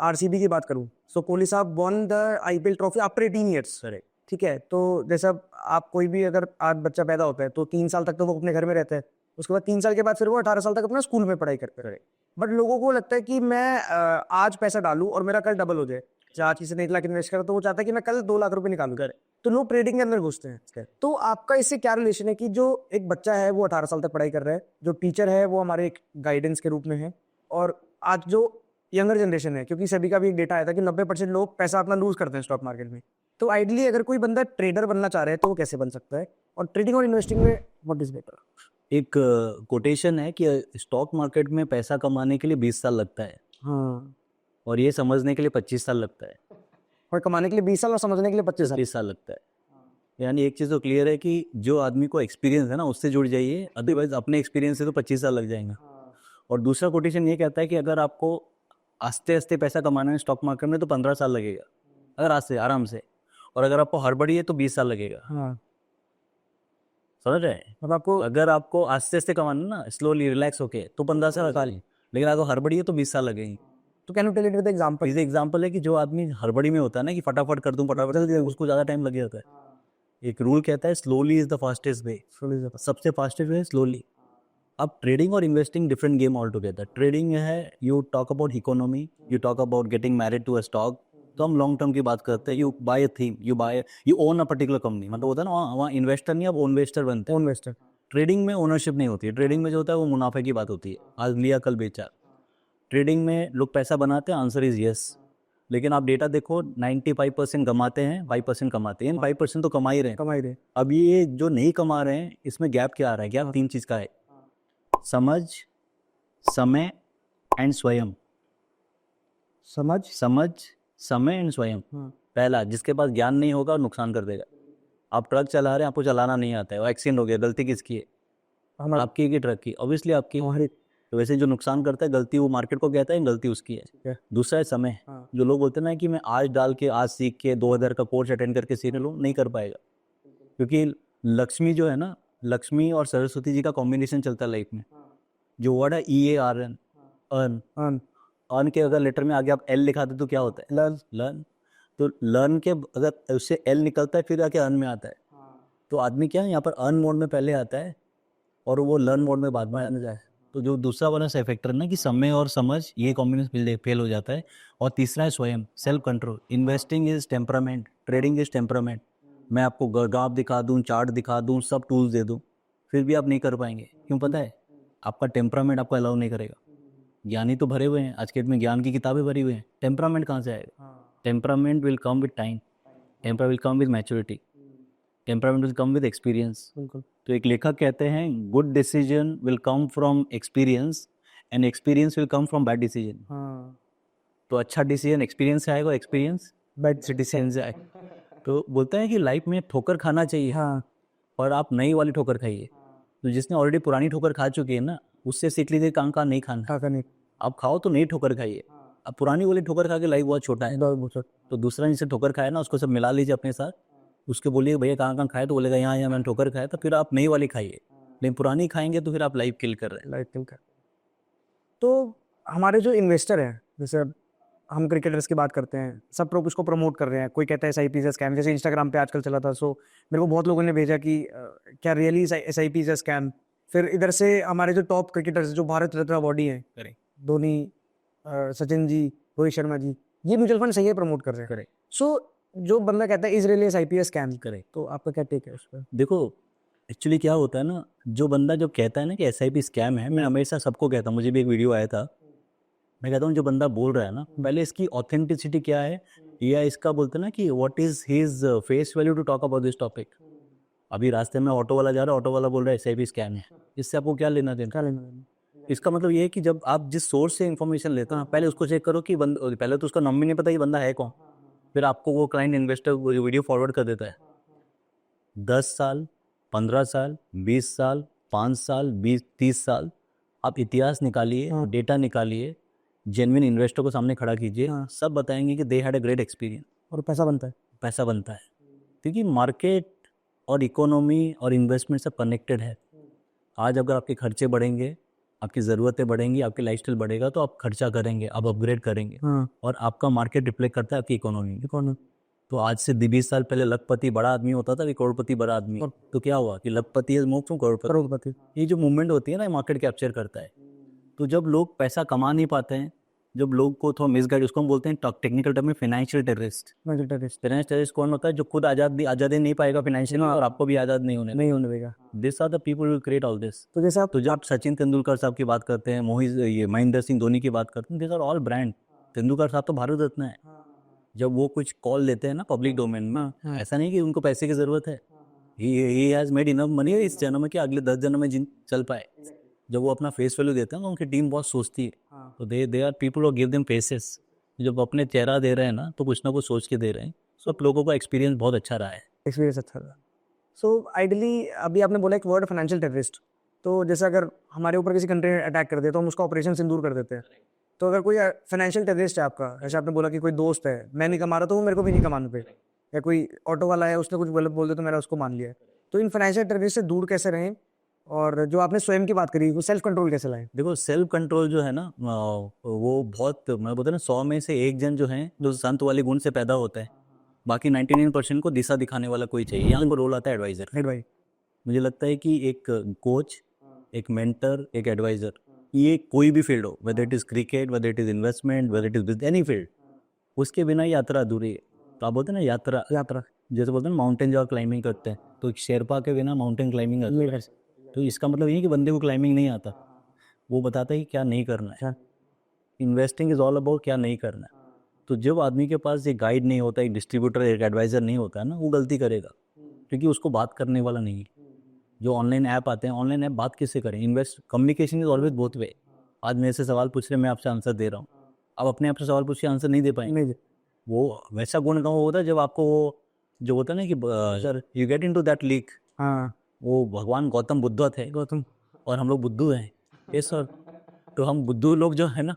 RCB की बात करूं, सो कोहली साहब won the IPL trophy after 18 years. Correct. ठीक है, तो जैसे अब आप कोई भी अगर आज बच्चा पैदा होता है तो 3 साल तक तो वो अपने घर में रहता है, उसके बाद 3 साल के बाद फिर वो 18 साल तक अपना स्कूल में पढ़ाई करते रहे। बट लोगों को लगता है कि मैं आज पैसा डालूं और मेरा कल डबल हो जाए। आज किसी ने 1 लाख इन्वेस्ट करा तो वो चाहता है कि मैं कल 2 लाख रुपए निकालूं। तो लोग ट्रेडिंग के अंदर घुसते हैं। तो आपका इससे क्या रिलेशन है कि जो एक बच्चा है वो 18 साल तक पढ़ाई कर रहा है, जो टीचर है वो हमारे एक गाइडेंस के रूप में है, और आज जो यंगर जनरेशन है, क्योंकि सभी का भी एक डेटा आया था कि 90% लोग पैसा अपना लूज करते हैं स्टॉक मार्केट में। तो आइडियली अगर कोई बंदा ट्रेडर बनना चाह रहा है तो वो कैसे बन सकता है, और ट्रेडिंग और इन्वेस्टिंग में व्हाट इज बेटर? एक कोटेशन है कि स्टॉक मार्केट में पैसा कमाने के लिए 20 साल लगता है हाँ, और ये समझने के लिए 25 साल लगता है, और कमाने के लिए 20 साल और समझने के लिए 25 साल। 30 साल लगता है। यानी एक चीज़ तो क्लियर है कि जो आदमी को एक्सपीरियंस है ना उससे जुड़ जाइए, अदरवाइज अपने एक्सपीरियंस से तो 25 साल लग जाएंगे। और दूसरा कोटेशन ये कहता है कि अगर आपको आस्ते आस्ते पैसा कमाना है स्टॉक मार्केट में तो 15 साल लगेगा, अगर आज से आराम से, और अगर आपको हड़बड़ी है तो 20 साल लगेगा। हाँ, समझ रहे हैं? अब आपको अगर आपको आस्ते आस्ते कमाना है ना, स्लोली रिलैक्स होके, तो 15 साल लगा ली, लेकिन अगर हड़बड़ी है तो 20 साल लगेंगे। तो can you tell it with example? इसे एग्जाम्पल है कि जो आदमी हड़बड़ी में होता है ना कि फटाफट कर दूं फटाफट, जल्दी उसको ज़्यादा टाइम लग जाता है। एक रूल कहता है slowly is the fastest way, जल्दी। सबसे फास्टेस्ट वे स्लोली। अब ट्रेडिंग और investing different game all together. Trading है you talk about economy, you talk about getting married to a stock, तो हम लॉन्ग टर्म की बात करते हैं। You buy a theme, you own a particular company, मतलब होता है ना वहाँ इन्वेस्टर नहीं, अब इन्वेस्टर बनते हैं। इन्वेस्टर। ट्रेडिंग में ओनरशिप नहीं होती है, ट्रेडिंग में जो होता है वो मुनाफे की बात होती है, आज लिया कल बेचा। ट्रेडिंग में लोग पैसा बनाते हैं, आंसर इज यस, लेकिन आप डेटा देखो 95% कमाते हैं, 5% कमाते हैं, 5% तो कमा ही रहे हैं। कमाई रहे। अब ये जो नहीं कमा रहे हैं इसमें गैप क्या आ रहा है? गैप 3 चीज़ का है, समझ, समय एंड स्वयं। समझ। समझ, समय एंड स्वयं। हाँ। पहला, जिसके पास ज्ञान नहीं होगा नुकसान कर देगा। आप ट्रक चला रहे हैं, आपको चलाना नहीं आता है, वो एक्सीडेंट हो गया, गलती किसकी है? हमारा आपकी है कि ट्रक की? ऑब्वियसली आपकी। हमारी। तो वैसे जो नुकसान करता है गलती वो मार्केट को कहता है, गलती उसकी है। है। दूसरा है समय। हाँ। जो लोग बोलते हैं ना कि मैं आज डाल के आज सीख के 2000 का कोर्स अटेंड करके सीख लूँ, नहीं कर पाएगा, क्योंकि लक्ष्मी जो है ना, लक्ष्मी और सरस्वती जी का कॉम्बिनेशन चलता है लाइफ में। जो वर्ड है EARN, अर्न, हाँ। अर्न के अगर लेटर में आगे आप L लिखा दे तो क्या होता है? लर्न। लर्न। तो लर्न के अगर उससे L निकलता है फिर आके अर्न में आता है। तो आदमी क्या है यहाँ पर अर्न मोड में पहले आता है और वो लर्न मोड में बाद में आने जाए। तो जो दूसरा वाला फैक्टर है ना कि समय और समझ, ये कॉम्बिनेशन फेल हो जाता है। और तीसरा है स्वयं, self control. Investing is temperament, trading is temperament. मैं आपको ग्राफ दिखा दूं, चार्ट दिखा दूं, सब टूल्स दे दूं, फिर भी आप नहीं कर पाएंगे। क्यों पता है? आपका टेम्परामेंट आपको अलाउ नहीं करेगा। ज्ञानी तो भरे हुए हैं, आज के डेट में ज्ञान की किताबें भरी हुई हैं, टेम्परामेंट कहाँ से आएगा? Temperament will come with time, tempera will come with maturity, temperament will come with experience. बिल्कुल। तो एक लेखक कहते हैं good decision will come from experience and experience will come from bad decision. हाँ। तो अच्छा डिसीजन एक्सपीरियंस से आएगा, एक्सपीरियंस बैड से डिसीजन से आएगा। तो बोलते हैं कि लाइफ में ठोकर खाना चाहिए, हाँ। और आप नई वाली ठोकर खाइए। तो जिसने ऑलरेडी पुरानी ठोकर खा चुकी है ना, उससे सीख लीजिए कहाँ नहीं खाना। हाँ करनी। आप खाओ तो नई ठोकर खाइए। अब पुरानी वाली ठोकर खा के लाइफ बहुत छोटा है। बहुत बहुत। तो दूसरा जिससे ठोकर खाया ना उसको सब मिला लीजिए अपने साथ, उसके बोलिए भैया कहाँ खाए, तो बोलेगा यहाँ यहाँ मैंने ठोकर खाया। तो फिर आप नई वाली खाइए, लेकिन पुरानी खाएंगे तो फिर आप लाइफ किल कर रहे हैं। लाइफ का। तो हमारे जो इन्वेस्टर हैं, जैसे अब हम क्रिकेटर्स की बात करते हैं, सब लोग उसको प्रमोट कर रहे हैं। कोई कहता है SIP से स्कैम, जैसे इंस्टाग्राम पे आजकल चला था। सो मेरे को बहुत लोगों ने भेजा कि क्या रियली SIP से स्कैम। फिर इधर से हमारे जो टॉप क्रिकेटर्स जो भारत रत्न अवॉर्डी हैं, धोनी, सचिन जी, रोहित शर्मा जी, ये म्यूचुअल फंड सही है प्रमोट कर रहे हैं। सो जो बंदा कहता है इज रियली SIP स्कैम करे, तो आपका क्या टेक है उस पर? देखो एक्चुअली क्या होता है ना, जो बंदा जो कहता है ना कि SIP स्कैम है, मैं हमेशा सबको कहता हूँ, मुझे भी एक वीडियो आया था, मैं कहता हूँ जो बंदा बोल रहा है ना, पहले इसकी ऑथेंटिसिटी क्या है, या इसका बोलते हैं ना कि what is his face value to talk about this topic. अभी रास्ते में ऑटो वाला जा रहा है, ऑटो वाला बोल रहा है SIP स्कैम है, इससे आपको क्या लेना देना? क्या लेना देना? इसका मतलब ये है कि जब आप जिस सोर्स से इन्फॉर्मेशन लेते हो ना, पहले उसको चेक करो कि पहले तो उसका नाम भी नहीं पता ये बंदा है कौन, फिर आपको वो क्लाइंट इन्वेस्टर वीडियो फॉरवर्ड कर देता है। 10 साल, 15 साल, 20 साल, 5 साल, 20-30 साल, आप इतिहास निकालिए, हाँ। डेटा निकालिए, जेन्युइन इन्वेस्टर को सामने खड़ा कीजिए, हाँ। सब बताएंगे कि they had a great experience. और पैसा बनता है। पैसा बनता है, क्योंकि मार्केट और इकोनॉमी और इन्वेस्टमेंट सब कनेक्टेड है। आज अगर आपके खर्चे बढ़ेंगे, आपकी ज़रूरतें बढ़ेंगी, आपकी लाइफस्टाइल बढ़ेगा, तो आप खर्चा करेंगे, आप अपग्रेड करेंगे, हाँ। और आपका मार्केट रिफ्लेक्ट करता है आपकी इकोनॉमी में। कौन? तो आज से 20 साल पहले लखपति बड़ा आदमी होता था, अभी करोड़पति बड़ा आदमी। तो क्या हुआ कि लखपति इज मूव फ्रॉम करोड़पति। करोड़पति। ये जो मूवमेंट होती है ना, मार्केट कैप्चर करता है। तो जब लोग पैसा कमा नहीं पाते हैं, जब लोग को थोड़ा मिसगाइड, उसको हम बोलते हैं टेक्निकल टर्म में फाइनेंशियल टेररिस्ट। फाइनेंशियल टेररिस्ट कौन होता है? जो खुद आज़ादी नहीं पाएगा फाइनेंशियल, और आपको भी आज़ाद नहीं होने देगा। This are the people will create all this. तो जैसे आप तो जब आप सचिन तेंदुलकर साहब की बात करते हैं, महेंद्र सिंह धोनी की बात करते हैं, this are all brand. Tendulkar साहब तो भारत रत्न है। जब वो कुछ कॉल लेते हैं ना पब्लिक डोमेन में, ऐसा नहीं कि उनको पैसे की ज़रूरत है, he has made enough money इस जन्म में कि अगले 10 जन्म में जिन चल पाए। जब वो अपना फेस वैल्यू देते हैं ना, उनकी टीम बहुत सोचती है। तो they are people who give them faces. जब अपने चेहरा दे रहे हैं ना, तो कुछ ना कुछ सोच के दे रहे हैं। सब लोगों का एक्सपीरियंस बहुत अच्छा रहा है। एक्सपीरियंस अच्छा था। सो आइडली अभी आपने बोला एक वर्ड फाइनेंशियल टेररिस्ट, तो जैसे अगर हमारे ऊपर किसी कंट्री ने अटैक कर दिया तो हम उसका ऑपरेशन सिंदूर कर देते हैं। तो अगर कोई फाइनेंशियल टेररिस्ट है आपका, जैसे आपने बोला कि कोई दोस्त है, मैं नहीं कमा रहा तो वो मेरे को भी नहीं कमाने पे, या कोई ऑटो वाला है उसने कुछ गलत बोल दिया तो मैंने उसको मान लिया है, तो इन फाइनेंशियल टेररिस्ट से दूर कैसे रहें? और जो आपने स्वयं की बात करी वो सेल्फ कंट्रोल कैसे लाएं? देखो सेल्फ कंट्रोल जो है ना, वो बहुत, मैं बोलता ना 100 में से एक जन जो है जो संत वाले गुण से पैदा होता है, बाकी 99% को दिशा दिखाने वाला कोई चाहिए। यहाँ पर रोल आता है एडवाइज़र। हेड भाई। मुझे लगता है कि एक कोच, एक मेंटर, एक एडवाइज़र, ये कोई भी फील्ड हो, whether it is cricket, whether it is investment, whether it is any field, उसके बिना यात्रा अधूरी है। तो आप बोलते हैं ना यात्रा, जैसे बोलते हैं ना माउंटेन जाओ क्लाइंबिंग करते हैं, तो एक शेरपा के बिना माउंटेन क्लाइंबिंग अधूरा है। तो इसका मतलब ये है कि बंदे को क्लाइंबिंग नहीं आता, वो बताता है कि क्या नहीं करना है। इन्वेस्टिंग इज़ ऑल अबाउट क्या नहीं करना है। तो जब आदमी के पास एक गाइड नहीं होता, एक डिस्ट्रीब्यूटर, एक एडवाइज़र नहीं होता है ना, वो गलती करेगा, क्योंकि उसको बात करने वाला नहीं है। जो ऑनलाइन ऐप आते हैं, ऑनलाइन ऐप बात किससे करें? Invest communication is always both way. आज मेरे से सवाल पूछ रहे, मैं आपसे आंसर दे रहा हूँ, आप अपने आप से सवाल पूछिए, आंसर नहीं दे पाएंगे। नहीं। वो वैसा गुण गाँव होता है जब आपको वो जो होता है ना कि sir you get in to that leak, हाँ वो भगवान गौतम बुद्ध थे, गौतम। और हम लोग बुद्धू हैं। Yes sir. तो हम बुद्धू लोग जो है ना,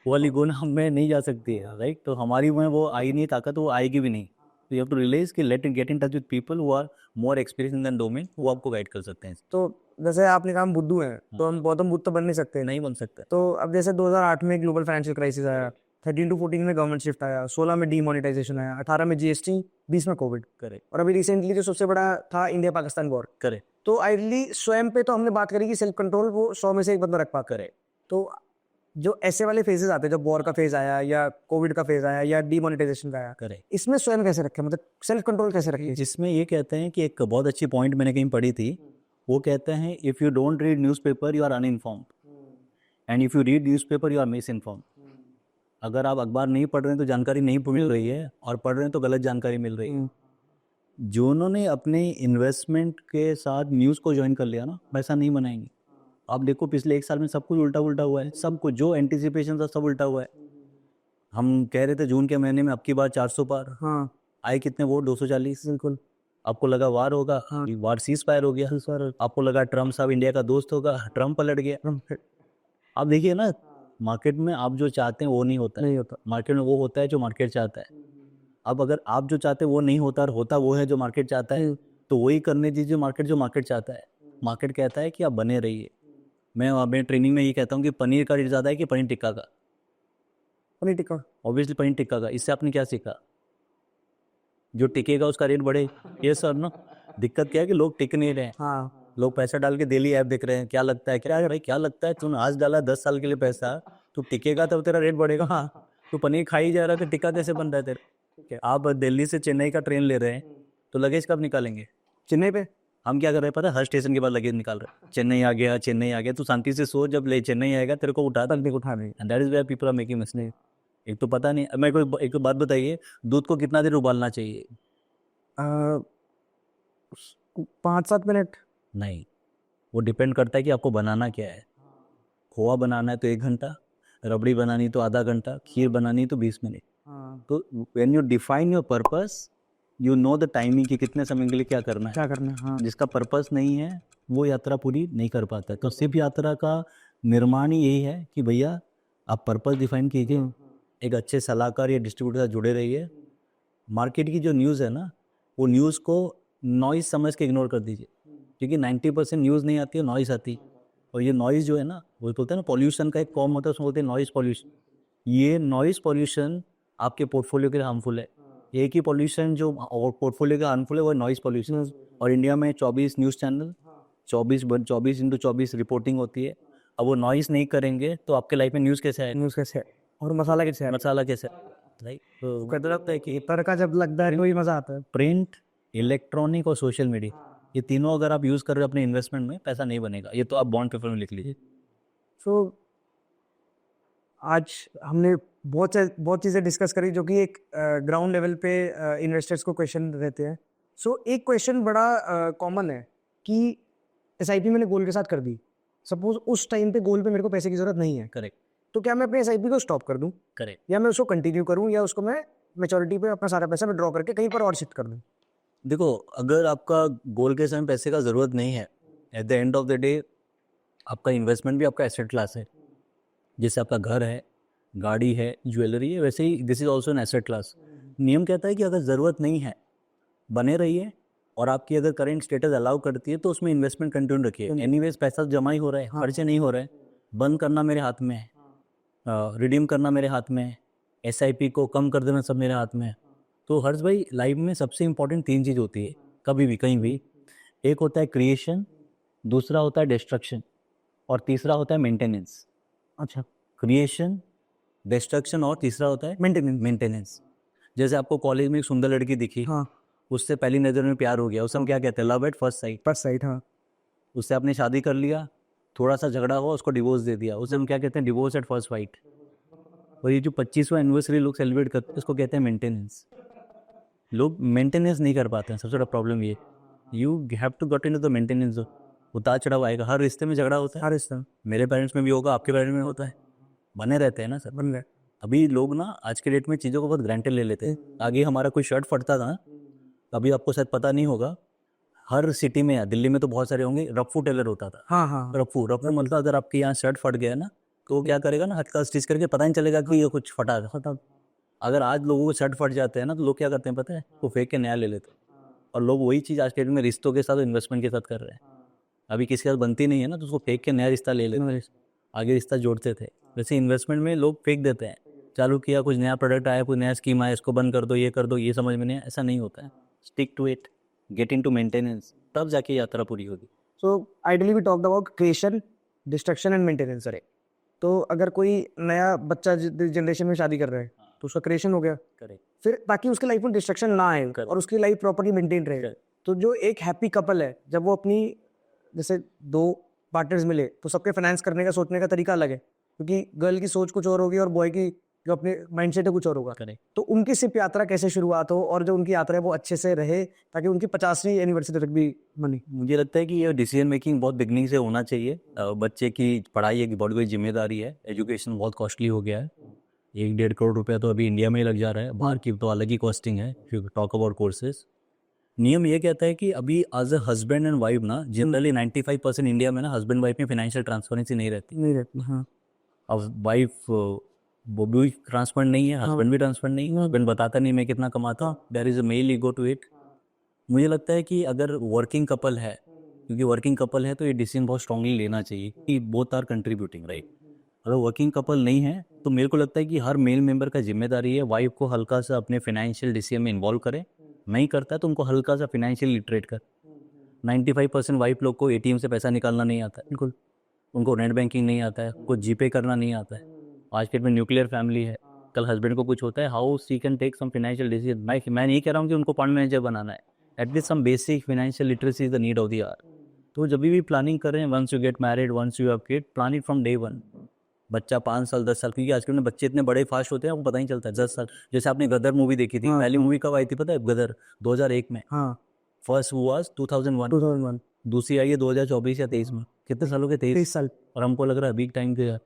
वो वाली गुण हम में नहीं जा सकती है, राइट? तो हमारी में वो आई नहीं ताकत, वो आएगी भी नहीं। तो यू हैव टू रियलाइज कि let in get in touch with people who are more experience in than domain, वो आपको गाइड कर सकते हैं। तो जैसे आपने कहा हम बुद्धू हैं, तो हम गौतम बुद्ध तो बन नहीं सकते। नहीं बन सकता। तो अब जैसे 2008 में ग्लोबल फाइनेंशियल क्राइसिस आया, 13 टू 14 में गवर्नमेंट शिफ्ट आया, 16 में डीमोनेटाइजेशन आया, 18 में जीएसटी, 20 में कोविड, करेक्ट। और अभी रिसेंटली जो सबसे बड़ा था इंडिया पाकिस्तान वॉर। करेक्ट। तो आइडली स्वयं पे तो हमने बात करी कि सेल्फ कंट्रोल वो 100 में से एक बंदा रख पाता है। करेक्ट। तो जो ऐसे वाले फेजेस आते हैं, जब वॉर का फेज आया या कोविड का फेज आया या डीमोनेटाइजेशन का आया, करेक्ट। इसमें स्वयं कैसे रखें, मतलब सेल्फ कंट्रोल कैसे रखें? जिसमें ये कहते हैं कि एक बहुत अच्छी पॉइंट मैंने कहीं पढ़ी थी, वो कहते हैं if you don't read newspaper you are uninformed, and if you read newspaper you are misinformed. अगर आप अखबार नहीं पढ़ रहे हैं तो जानकारी नहीं मिल रही है, और पढ़ रहे हैं तो गलत जानकारी मिल रही है। जिन्होंने अपने इन्वेस्टमेंट के साथ न्यूज़ को ज्वाइन कर लिया ना, पैसा नहीं बनाएंगे। आप देखो पिछले 1 साल में सब कुछ उल्टा उल्टा हुआ है, सब कुछ जो एंटिसिपेशन था सब उल्टा हुआ है। हम कह रहे थे जून के महीने में अब की बार 400 पार, हाँ आए कितने वोट? 240। बिल्कुल। आपको लगा वार होगा, वार सीज फायर हो गया। आपको लगा ट्रम्प साहब इंडिया का दोस्त होगा, ट्रम्प पलट गया। आप देखिए ना, मार्केट में आप जो चाहते हैं वो नहीं होता है। नहीं होता। मार्केट में वो होता है जो मार्केट चाहता है। अब अगर आप जो चाहते हैं वो नहीं होता और होता वो है जो मार्केट चाहता है, तो वही करने दीजिए मार्केट जो मार्केट चाहता है। मार्केट कहता है कि आप बने रहिए। मैं ट्रेनिंग में ये कहता हूँ कि पनीर का रेट ज़्यादा है कि पनीर टिक्का का? पनीर टिक्का। ऑब्वियसली पनीर टिक्का का। इससे आपने क्या सीखा? जो टिकेगा उसका रेट बढ़े। ये सर ना, दिक्कत क्या है कि लोग टिक नहीं रहे हैं। हाँ लोग पैसा डाल के डेली ऐप देख रहे हैं, क्या लगता है, क्या भाई क्या लगता है, तूने आज डाला 10 साल के लिए पैसा, तू टिकेगा तब तेरा रेट बढ़ेगा। हाँ, तू पनीर खा ही जा रहा है तो टिक्का कैसे बन रहा है तेरा? ठीक है, आप दिल्ली से चेन्नई का ट्रेन ले रहे हैं, तो लगेज कब निकालेंगे? चेन्नई पे। हम क्या कर रहे हैं पता है? हर स्टेशन के बाद लगेज निकाल रहे हैं। चेन्नई आ गया, चेन्नई आ गया। तू शांति से सो, जब ले चेन्नई आएगा तेरे को उठा तक नहीं उठा नहीं। And that is where people are making mistake. एक तो पता नहीं। अब मेरे को एक बात बताइए, दूध को कितना देर उबालना चाहिए? 5-7 मिनट। नहीं, वो डिपेंड करता है कि आपको बनाना क्या है। खोआ बनाना है तो 1 घंटा, रबड़ी बनानी तो आधा घंटा, खीर बनानी तो 20 मिनट। तो when you define your purpose, you know the timing कि कितने समय के लिए क्या करना है। क्या करना है? हाँ। जिसका पर्पस नहीं है वो यात्रा पूरी नहीं कर पाता है। तो सिर्फ यात्रा का निर्माण ही यही है कि भैया आप पर्पस डिफाइन कीजिए, एक अच्छे सलाहकार या डिस्ट्रीब्यूटर से जुड़े रहिए। मार्केट की जो न्यूज़ है ना, वो न्यूज़ को नॉइज़ समझ के इग्नोर कर दीजिए, क्योंकि 90% न्यूज़ नहीं आती है, नॉइज़ आती है। और ये नॉइज़ जो है ना, वो बोलते हैं ना पॉल्यूशन का एक फॉर्म होता है, उसमें बोलते हैं नॉइज़ पॉल्यूशन। ये नॉइज़ पॉल्यूशन आपके पोर्टफोलियो के लिए हार्मफुल है। एक ही पॉल्यूशन जो और पोर्टफोलियो का हार्मफुल है वो नॉइज़ पॉल्यूशन। और इंडिया में 24 न्यूज़ चैनल, 24/24 रिपोर्टिंग होती है। अब वो नॉइज़ नहीं करेंगे तो आपके लाइफ में न्यूज़ कैसे आएगा? न्यूज़ कैसे है और मसाला कैसे है? मसाला कैसे? राइट। तो कहते लगता है कि तड़का जब लगता है वही मज़ा आता है। प्रिंट, इलेक्ट्रॉनिक और सोशल मीडिया, ये तीनों अगर आप यूज़ कर रहे हो अपने इन्वेस्टमेंट में, पैसा नहीं बनेगा। ये तो आप बॉन्ड पेपर में लिख लीजिए। सो आज हमने बहुत चीज़ें डिस्कस करी जो कि एक ग्राउंड लेवल पे इन्वेस्टर्स को क्वेश्चन रहते हैं सो एक क्वेश्चन बड़ा कॉमन है कि एसआईपी मैंने गोल के साथ कर दी, सपोज उस टाइम पे गोल पे मेरे को पैसे की जरूरत नहीं है, करेक्ट तो क्या मैं अपने एसआईपी को स्टॉप कर दूं करेक्ट। या मैं उसको कंटिन्यू करूं या उसको मैं मेच्योरिटी पे अपना सारा पैसा विड्रॉ करके कहीं पर और शिफ्ट कर दूं? देखो, अगर आपका गोल के समय पैसे का ज़रूरत नहीं है, at the end of the day आपका इन्वेस्टमेंट भी आपका एसेट क्लास है। जैसे आपका घर है, गाड़ी है, ज्वेलरी है, वैसे ही this is also an asset class. नियम कहता है कि अगर ज़रूरत नहीं है, बने रहिए, और आपकी अगर करंट स्टेटस अलाउ करती है तो उसमें इन्वेस्टमेंट कंटिन्यू रखिए। एनीवेज पैसा जमा ही हो रहा है, खर्चे नहीं हो रहे हैं। बंद करना मेरे हाथ में है, रिडीम करना मेरे हाथ में है, एसआईपी को कम कर देना सब मेरे हाथ में है। तो हर्ष भाई, लाइफ में सबसे इंपॉर्टेंट 3 चीज़ होती है कभी भी कहीं भी। एक होता है क्रिएशन, दूसरा होता है डिस्ट्रक्शन, और तीसरा होता है मेंटेनेंस। अच्छा, क्रिएशन, डिस्ट्रक्शन, और तीसरा होता है मेंटेनेंस। जैसे आपको कॉलेज में एक सुंदर लड़की दिखी, हाँ, उससे पहली नज़र में प्यार हो गया, उसे हम क्या कहते हैं? Love at first sight. First sight, हाँ, उससे आपने शादी कर लिया, थोड़ा सा झगड़ा हुआ, उसको डिवोर्स दे दिया, उसे हम क्या कहते हैं? Divorce at first sight. और ये जो 25वां एनिवर्सरी लोग सेलिब्रेट करते हैं, इसको कहते हैं मेंटेनेंस। लोग मेंटेनेंस नहीं कर पाते हैं, सबसे बड़ा प्रॉब्लम ये। You have to get into the maintenance. उतार चढ़ाव आएगा, हर रिश्ते में झगड़ा होता है। हर इस तरह मेरे पेरेंट्स में भी होगा, आपके पेरेंट्स में होता है, बने रहते हैं ना सर। बन रहा है। अभी लोग ना आज के डेट में चीज़ों को बहुत ग्रांटेड ले लेते हैं। आगे हमारा कोई शर्ट फटता था, अभी आपको शायद पता नहीं होगा, हर सिटी में, दिल्ली में तो बहुत सारे होंगे, रफ्फू टेलर होता था। हाँ हाँ, रफ्फू रफ्फू मतलब अगर आपके यहाँ शर्ट फट गया ना, तो वो क्या करेगा ना, हल्का स्टिच करके पता नहीं चलेगा कि ये कुछ फटा था। अगर आज लोगों को शर्ट फट जाते हैं ना, तो लोग क्या करते हैं पता है? वो फेंक के नया ले लेते हैं। और लोग वही चीज़ आज के डेट में रिश्तों के साथ, इन्वेस्टमेंट के साथ कर रहे हैं। अभी किसी के साथ बनती नहीं है ना, तो उसको फेंक के नया रिश्ता ले लेते हैं। आगे रिश्ता जोड़ते थे, वैसे इन्वेस्टमेंट में लोग फेंक देते हैं। चालू किया, कुछ नया प्रोडक्ट आया, कुछ नया स्कीम आया, इसको बंद कर दो, ये कर दो, ये समझ में नहीं आया, ऐसा नहीं होता है। Stick to it, get into maintenance, तब जाके यात्रा पूरी होगी। So ideally we talked about creation, destruction and maintenance. अरे तो अगर कोई नया बच्चा जनरेशन में शादी कर रहा है तो उसका क्रिएशन हो गया, करेक्ट फिर ताकि उसके लाइफ में डिस्ट्रक्शन ना आए Correct. और उसकी लाइफ प्रॉपर्ली मेंटेन रहे। Correct. तो जो एक हैप्पी कपल है, जब वो अपनी, जैसे 2 पार्टनर्स मिले तो सबके फाइनेंस करने का, सोचने का तरीका अलग है, क्योंकि गर्ल की सोच कुछ और होगी और बॉय की जो अपने माइंडसेट है कुछ और होगा। करेक्ट। तो उनकी सिर्फ यात्रा कैसे शुरुआत हो और जो उनकी यात्रा है वो अच्छे से रहे, ताकि उनकी 50वीं एनिवर्सरी तक भी बनी। मुझे लगता है कि ये डिसीजन मेकिंग बहुत बिगनिंग से होना चाहिए। बच्चे की पढ़ाई एक बहुत बड़ी जिम्मेदारी है। एजुकेशन बहुत कॉस्टली हो गया है। 1-1.5 करोड़ रुपया तो अभी इंडिया में ही लग जा रहा है, बाहर की तो अलग ही कॉस्टिंग है। If you talk about courses, नियम ये कहता है कि अभी as a husband and wife ना, जनरली 95% इंडिया में ना हस्बैंड वाइफ में फाइनेंशियल ट्रांसपेरेंसी नहीं रहती। नहीं रहती, हाँ। अब वाइफ वो भी ट्रांसपेरेंट नहीं है, हस्बैंड भी ट्रांसपेरेंट नहीं है। हस्बैंड बताता नहीं मैं कितना कमाता हूँ, there is a male ego to it. मुझे लगता है कि अगर वर्किंग कपल है, क्योंकि वर्किंग कपल है तो ये डिसीजन बहुत स्ट्रांगली लेना चाहिए कि बोथ आर कंट्रीब्यूटिंग, राइट। अगर वर्किंग कपल नहीं है तो मेरे को लगता है कि हर मेल मेंबर का जिम्मेदारी है वाइफ को हल्का सा अपने फाइनेंशियल डिसीजन में इन्वॉल्व करे। नहीं करता है तो उनको हल्का सा फाइनेंशियल लिटरेट कर। 95% वाइफ लोग को एटीएम से पैसा निकालना नहीं आता है, बिल्कुल। उनको नेट बैंकिंग नहीं आता है, उनको जीपे करना नहीं आता है। आज के डेट में न्यूक्लियर फैमिली है, कल हस्बैंड को कुछ होता है, how she can take some financial decision. मैं नहीं कह रहा हूँ कि उनको फंड मैनेजर बनाना है, at least some basic financial literacy is the need of the hour. तो जब भी प्लानिंग करें, once you get married, once you have kid, plan it from day one. बच्चा 5 साल 10 साल, क्योंकि आजकल में बच्चे इतने बड़े फास्ट होते हैं आपको पता नहीं चलता है। 10 साल, जैसे आपने गदर मूवी देखी थी, हाँ, पहली मूवी कब आई थी पता है? गदर 2001 में। हाँ, फर्स्ट वाज 2001, 2001, दूसरी आई है 2024 या 23 में। कितने सालों के? 23 साल। और हमको लग रहा है अभी टाइम के यार,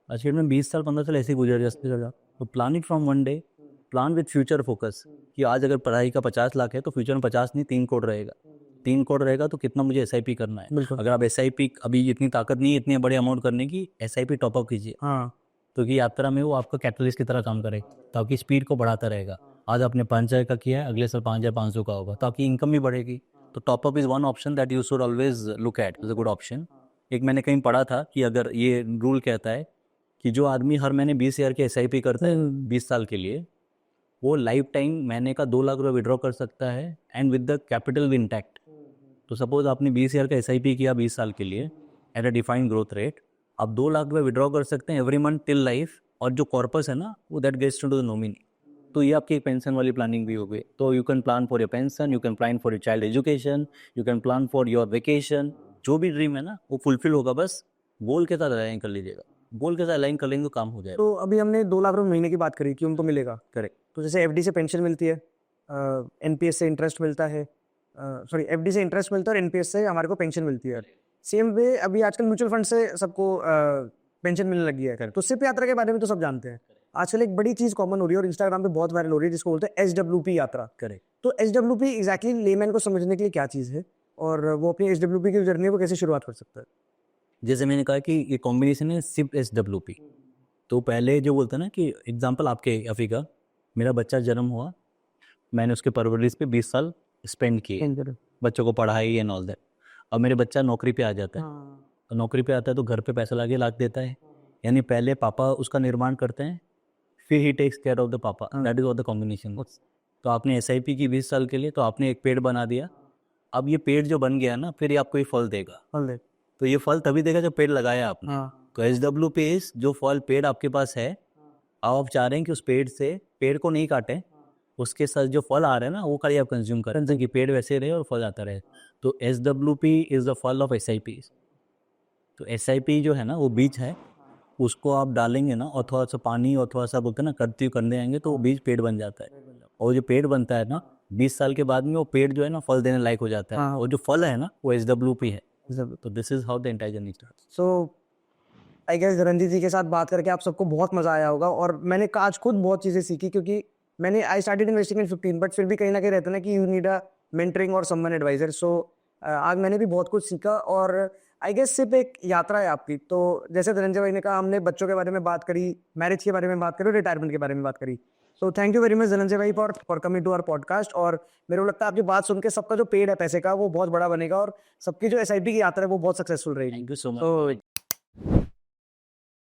आज के डेट में 20 साल 15 साल ऐसे ही गुजर जाते। तो plan it from one day, plan with future focus, कि आज अगर पढ़ाई का 50 लाख है तो फ्यूचर में 50 नहीं 3 करोड़ रहेगा। 3 करोड़ रहेगा तो कितना मुझे एसआईपी करना है। बिल्कुल। अगर आप एसआईपी, अभी इतनी ताकत नहीं है इतने बड़े अमाउंट करने की, एसआईपी टॉपअप कीजिए, हाँ, तो कि यात्रा में वो आपका कैटलिस्ट की तरह काम करे, ताकि स्पीड को बढ़ाता रहेगा। आज आपने 5,000 का किया है, अगले साल 5,500 का होगा, ताकि इनकम भी बढ़ेगी। तो top up is one option that you should always look at as a good option. एक मैंने कहीं पढ़ा था कि अगर ये रूल कहता है कि जो आदमी हर महीने 20,000 की एसआईपी करता है 20 साल के लिए, वो लाइफ टाइम महीने का 2 लाख रुपये विड्रॉ कर सकता है, and with the capital intact. तो सपोज आपने 20,000 का एसआईपी किया 20 साल के लिए at a defined growth rate, आप 2 लाख रुपये विड्रॉ कर सकते हैं एवरी मंथ टिल लाइफ। और जो कॉर्पस है ना, वो that gets to the nominee. तो ये आपकी एक पेंशन वाली प्लानिंग भी हो गई। तो you can plan for your pension, you can plan for your child education, you can plan for your vacation. जो भी ड्रीम है ना वो फुलफिल होगा, बस गोल के साथ अलाइन कर लीजिएगा। गोल के साथ अलाइन कर लेंगे तो काम हो जाएगा। तो अभी हमने 2 लाख रुपए महीने की बात करी कि उनको मिलेगा। करेक्ट। तो जैसे एफडी से पेंशन मिलती है, एनपीएस से इंटरेस्ट मिलता है, सॉरी एफडी से इंटरेस्ट मिलता है और एनपीएस से हमारे को पेंशन मिलती है। सेम वे अभी आजकल म्यूचुअल फंड से सबको पेंशन मिलने लगी है। तो सिप यात्रा के बारे में तो सब जानते हैं। आजकल एक बड़ी चीज कॉमन हो रही है और इंस्टाग्राम पे बहुत वायरल हो रही है जिसको बोलते हैं एसडब्ल्यूपी यात्रा। करेक्ट। तो एसडब्ल्यूपी एग्जैक्टली लेमैन को समझने के लिए क्या चीज़ है और वो अपनी एसडब्ल्यूपी की जर्नी को कैसे शुरुआत कर सकता है? जैसे मैंने कहा कि ये कॉम्बिनेशन है सिप SWP। तो पहले जो बोलते हैं ना कि एग्जांपल आपके अफी का, मेरा बच्चा जन्म हुआ, मैंने उसके परवरिश पे 20 साल स्पेंड किए, बच्चों को पढ़ाई एंड ऑल दैट। अब मेरे बच्चा नौकरी पे आ जाता है, तो नौकरी पे आता है तो घर पे पैसा लाके लाख देता है, यानी पहले पापा उसका निर्माण करते हैं, फिर ही टेक्स केयर ऑफ द पापा। That is of the combination. तो आपने SIP की 20 साल के लिए, तो आपने एक पेड़ बना दिया। अब ये पेड़ जो बन गया ना, फिर ये आपको ये फल देगा। तो ये फल तभी देगा जब पेड़ लगाया आपने। तो SWP जो फल पेड़ आपके पास है, अब आप चाह रहे हैं कि उस पेड़ से, पेड़ को नहीं काटें, उसके साथ जो फल आ रहे हैं ना वो खाली आप कंज्यूम करें, ताकि पेड़ वैसे रहे और फल आता रहे। तो SWP इज द फल ऑफ SIP। तो SIP जो है ना वो बीज है, उसको आप डालेंगे ना और थोड़ा सा पानी और थोड़ा सा बोलते हैं ना करते करने आएंगे तो वो बीज पेड़ बन जाता है। और जो पेड़ बनता है ना 20 साल के बाद में वो पेड़ जो है ना फल देने लायक हो जाता है। और जो फल है ना वो SWP है। तो this is how the entire journey starts. So I guess Ranjit ji के साथ बात करके आप सबको बहुत मजा आया होगा और मैंने आज खुद बहुत चीज़ें सीखी क्योंकि मैंने I started investing in 15 but फिर भी कहीं ना कहीं रहता है ना कि यू नीड अ मेंटरिंग और समवन एडवाइजर। सो आज मैंने भी बहुत कुछ सीखा और आई गेस सिर्फ एक यात्रा है आपकी। तो जैसे धनंजय भाई ने कहा, हमने बच्चों के बारे में बात करी, मैरिज के बारे में बात करी और रिटायरमेंट के बारे में बात करी। So thank you very much Dhananjay भाई for coming to our podcast. और मेरे को लगता है आपकी बात सुन के सबका जो पेड़ है पैसे का वो बहुत बड़ा बनेगा और सबकी जो SIP की यात्रा है वो बहुत सक्सेसफुल रहेगी। Thank you so much. तो